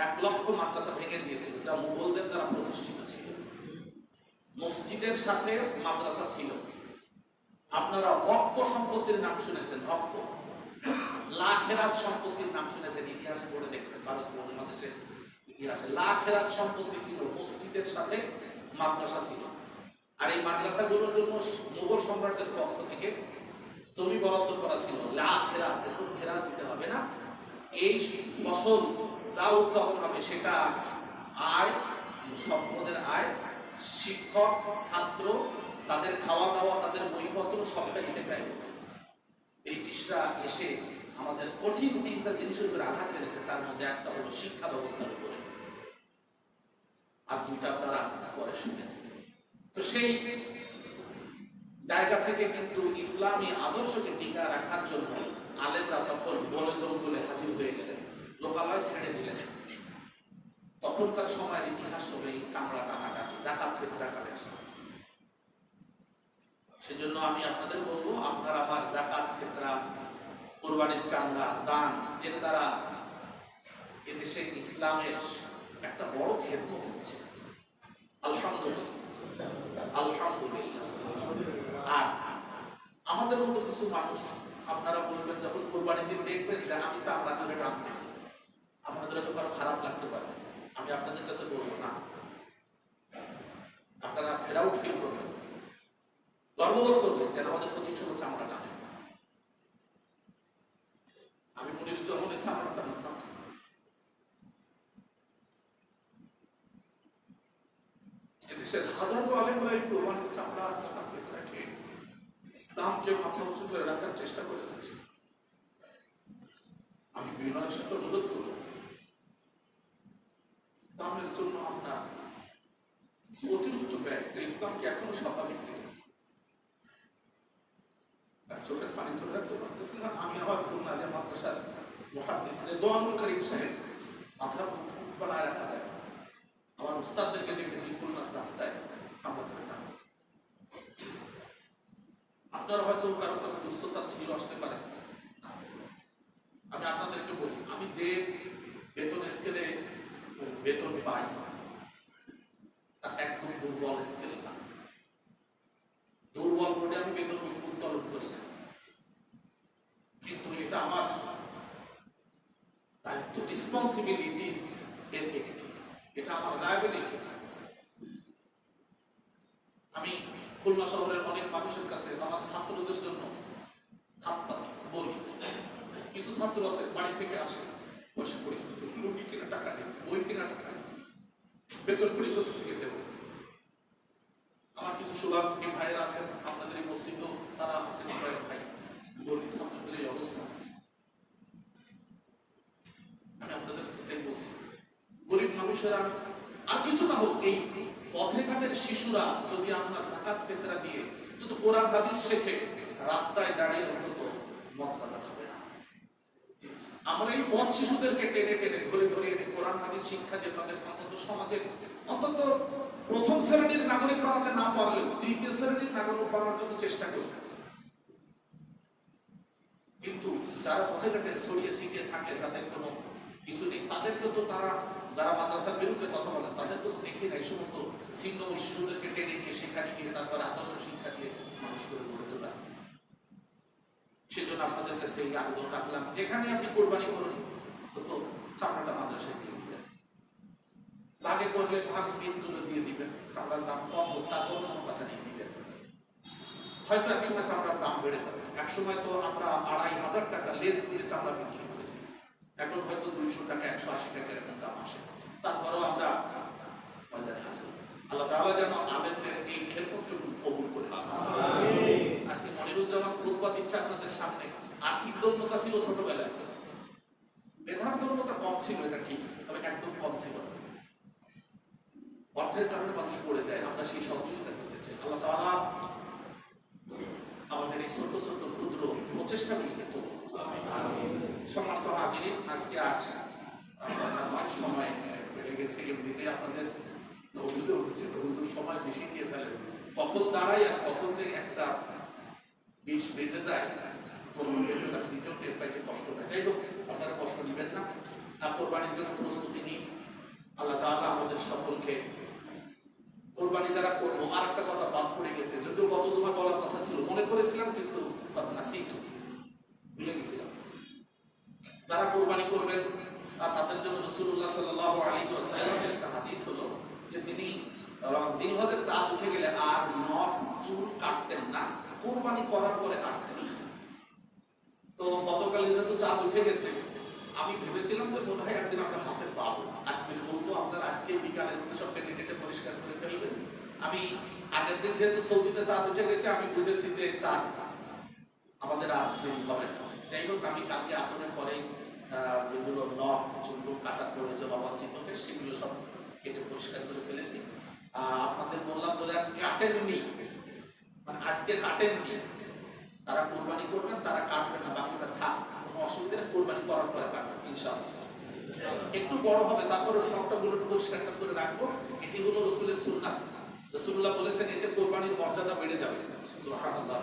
Speaker 1: 1 লক্ষ মাদ্রাসা ভেঙে দিয়েছিল, যা মুঘলদের দ্বারা প্রতিষ্ঠিত ছিল। মসজিদের সাথে মাদ্রাসা ছিল। আপনারা অক্ষ সম্পত্তির নাম শুনেছেন, অক্ষ লাখেরাত সম্পত্তির নাম শুনেছেন, ইতিহাসে পড়ে দেখবেন, ভারত উপমহাদেশের ইতিহাসে লাখেরাত সম্পত্তি ছিল, মসজিদের সাথে মাদ্রাসা ছিল। আর এই মাদ্রাসাগুলোর জন্য মুঘল সম্রাটদের পক্ষ থেকে জমি বরাদ্দ করা ছিল, লাখেরাত, কোনো খেরাজ দিতে হবে না। এই ফসল যা উৎপাদন হবে সেটা আয়, সম্পদের আয়, শিক্ষক ছাত্র তাদের খাওয়া দাওয়া, তাদের বইপত্র সবটাই এতে ব্যয় হতো। ব্রিটিশরা এসে আমাদের কঠিন 3টা জিনিসের উপর আঘাত করেছে, তার মধ্যে একটা হলো শিক্ষা ব্যবস্থার উপরে, আর 2টা আপনারা পরে শুনেন। তো সেই জায়গা থেকে কিন্তু ইসলামী আদর্শকে টিকা রাখার জন্য আলেমরা তখন বনে জঙ্গলে হাজির হয়ে গেলেন, লোকালয় ছেড়ে দিলেন। তখনকার সময়ের ইতিহাস হবে এই চামড়া টানাটানি, যাকাত ফিতরা কালেকশন। সেজন্য আমি আপনাদের বলবো, আপনার আমার যাকাত ফিতরা, কুরবানির চান্দা, দান, এর দ্বারা এদেশে ইসলামের একটা বড় খেদমত হচ্ছে। আলহামদুলিল্লাহ, আলহামদুলিল্লাহ। আর আমাদের মতো কিছু মানুষ, আপনারা বলবেন যখন কোরবানির দিন দেখবেন যে আমি চামড়া তুলে টানতেছি, আপনাদের তো কারো খারাপ লাগতে পারে। আমি আপনাদের কাছে বলবো না, আপনারা ফেরাও ফিল করবেন, গর্ববোধ করবেন যেন আমাদের প্রতি ছোট চামড়া টানে। আমি মনিরুজ্জামানের চামড়া টানছিলাম। এদেশের হাজারো আলেমরা এই কোরবানির চামড়া যাকাত ফিতরা খেয়ে ইসলামকে মাথা উঁচু করে রাখার চেষ্টা করে যাচ্ছে। আমি বিনয়ের সাথে অনুরোধ করব, ইসলামের জন্য আপনার অতিরিক্ত ব্যয় ইসলামকে এখনো স্বাভাবিক রেখেছে। চোখের পানি ধরে রাখতে পারতেছি না। আমি আবার খুলনা মাদ্রাসার মুহাদ্দিস রেদওয়ানুল করিম সাহেব, মাথা বানায় রাখা যায়। আমার উস্তাদদেরকে দেখেছি খুলনার রাস্তায় চামড়া ধরে টানছে। আপনারা হয়তো কারো কারো দুস্থতা ছিল, আসতে পারে। আমি আপনাদেরকে বলি, আমি যে বেতন স্কেলে বেতন পাই তা একদম দুর্বল স্কেল না। দুর্বল করে আমি বেতন উত্তোলন করি না, কিন্তু এটা আমার দায়িত্ব, রেসপন্সিবিলিটিস এর একটি, এটা আমার লায়াবিলিটি। আমি খুলনা শহরের অনেক মানুষের কাছে আমার ছাত্রদের জন্য হাত পাতি বলি। কিছু ছাত্র আছে বাড়ি থেকে আসে, পয়সা করে লুঙ্গি কেনা টাকা নেই, বই কেনা টাকা নেই, বেতন করি কোথা থেকে দেবো। আমার কিছু শুভাকাঙ্ক্ষী ভাইয়েরা আছেন, আপনাদের এই মসজিদও তারা আছেন, ভাই বলি আপনাদের এই অবস্থা। আমি আপনাদের কাছে তাই বলছি, গরিব মানুষেরা আর কিছু না হোক, এই পথে ঘাটের শিশুরা যদি আপনার যাকাত ফিতরা দিয়ে যদি কোরআন হাদিস শেখে, রাস্তায় দাঁড়িয়ে অন্তত মদ গাঁজা খাবে না। আমরা এই পথ শিশুদেরকে টেনে টেনে ধরে ধরে এনে কোরআন হাদিস শিক্ষা দিয়ে তাদের অন্তত সমাজে অন্তত প্রথম শ্রেণীর নাগরিক বানাতে না পারলেও তৃতীয় শ্রেণীর নাগরিক বানানোর জন্য চেষ্টা করি। কিন্তু যারা পথে ঘাটে ছড়িয়ে ছিটিয়ে থাকে, যাদের কোনো কিছু নেই, তাদেরকে তো তারা, যারা মাদ্রাসার বিরুদ্ধে কথা বলেন, তাদেরকে তো দেখি না এই সমস্ত ছিন্ন শিশুদেরকে টেনে নিয়ে সেখানে গিয়ে তারপরে আদর্শ শিক্ষা দিয়ে মানুষ করে গড়ে তোলা। সেজন্য আপনাদের কাছে এই আবেদন রাখলাম, যেখানে আপনি কোরবানি করুন তো চামড়াটা মাদ্রাসায় দিয়ে দিবেন, লাগে করলে ভাগ বিন্দুলো দিয়ে দিবেন, চামড়ার দাম কম হোক তারপর কোনো কথা নেই, দিবেন। হয়তো একসময় চামড়ার দাম বেড়ে যাবে, একসময় তো আমরা ২৫০০ টাকা লেজ দিয়ে চামড়া বিক্রি করেছি, এখন হয়তো ২০০ টাকা ১৮০ টাকা এরকম দাম আসে। তারপরেও আমরা ময়দানে আছি। আল্লাহ তাআলা যেন আলেমদের এই খেদমতটুকু কবুল করে। আজকে মনিরুজ্জামান খুতবা দিচ্ছে আপনাদের সামনে। আর্থিক দক্ষতা ছিল ছোটবেলায়, মেধার দক্ষতা কম ছিল, এটা ঠিক, তবে একদম কম ছিল না। অর্থের কারণে মানুষ পড়ে যায়, আমরা সেই সহযোগিতা করতে চাই। আল্লাহ তাআলা আমাদের এই ছোট ছোট ক্ষুদ্র প্রচেষ্টাগুলিকে করুন। সম্মানিত হাজিরিন, আজকে আর সময় বেড়ে গেছে, এমনিতে আপনাদের অফিসে উঠছে হুজুর সময় বেশি দিয়ে ফেলেন, কখন দাঁড়াই আর কখন যে একটা ২০ বেজে যায়, ১৫ বেজে যায়, নিজেও টের পাইতে কষ্ট হয়। যাই হোক, আপনারা কষ্ট নেবেন না, কোরবানির জন্য প্রস্তুতি নিন। আল্লাহ তাআলা আমাদের সকলকে কোরবানি যারা করবো, আর একটা কথা বাদ পড়ে গেছে, যদিও গত জুমায় বলার কথা ছিল, মনে করেছিলাম কিন্তু ভুলে গেছিলাম। যারা কোরবানি করবেন তাদের জন্য রাসূলুল্লাহ সাল্লাল্লাহু আলাইহি ওয়াসাল্লামের একটা হাদিস হলো যে তিনি জিলহজের চাঁদ উঠে গেলে আর নখ চুল কাটতেন না, কোরবানি করার পরে কাটতেন। তো গতকাল যেহেতু চাঁদ উঠে গেছে, আমি ভেবেছিলাম যে মনে হয় একদিন আমরা হাতে পাবো, আজকে বলবো আপনার আজকে বিকালের মধ্যে সব কেটে কেটে পরিষ্কার করে ফেলবেন। আমি আগের দিন যেহেতু সৌদিতে চাঁদ উঠে গেছে, আমি বুঝেছি যে চাঁদ আমাদের আর দেরি হবে না। যাই হোক, আমি কালকে আসরের পরে যেগুলো নখ চুল কাটার প্রয়োজন অবাঞ্ছিত হবে সেগুলো সব কেটে পরিষ্কার করে ফেলেছি। আপনাদের বললাম যদি আর কাটেননি মানে আজকে কাটেননি, তারা কোরবানি করবেন, তারা কাটবেন না, বাকিটা থাক, কোনো অসুবিধা নেই, কোরবানি করার পরে কাটবেন ইনশাআল্লাহ। একটু বড় হবে, তারপরে শক্তগুলো পরিষ্কার করে রাখবো। এটি হলো রসুলের সুন্নাত। রাসূলুল্লাহ বলেছেন এতে কোরবানির মর্যাদা বেড়ে যাবে। সুবহানাল্লাহ।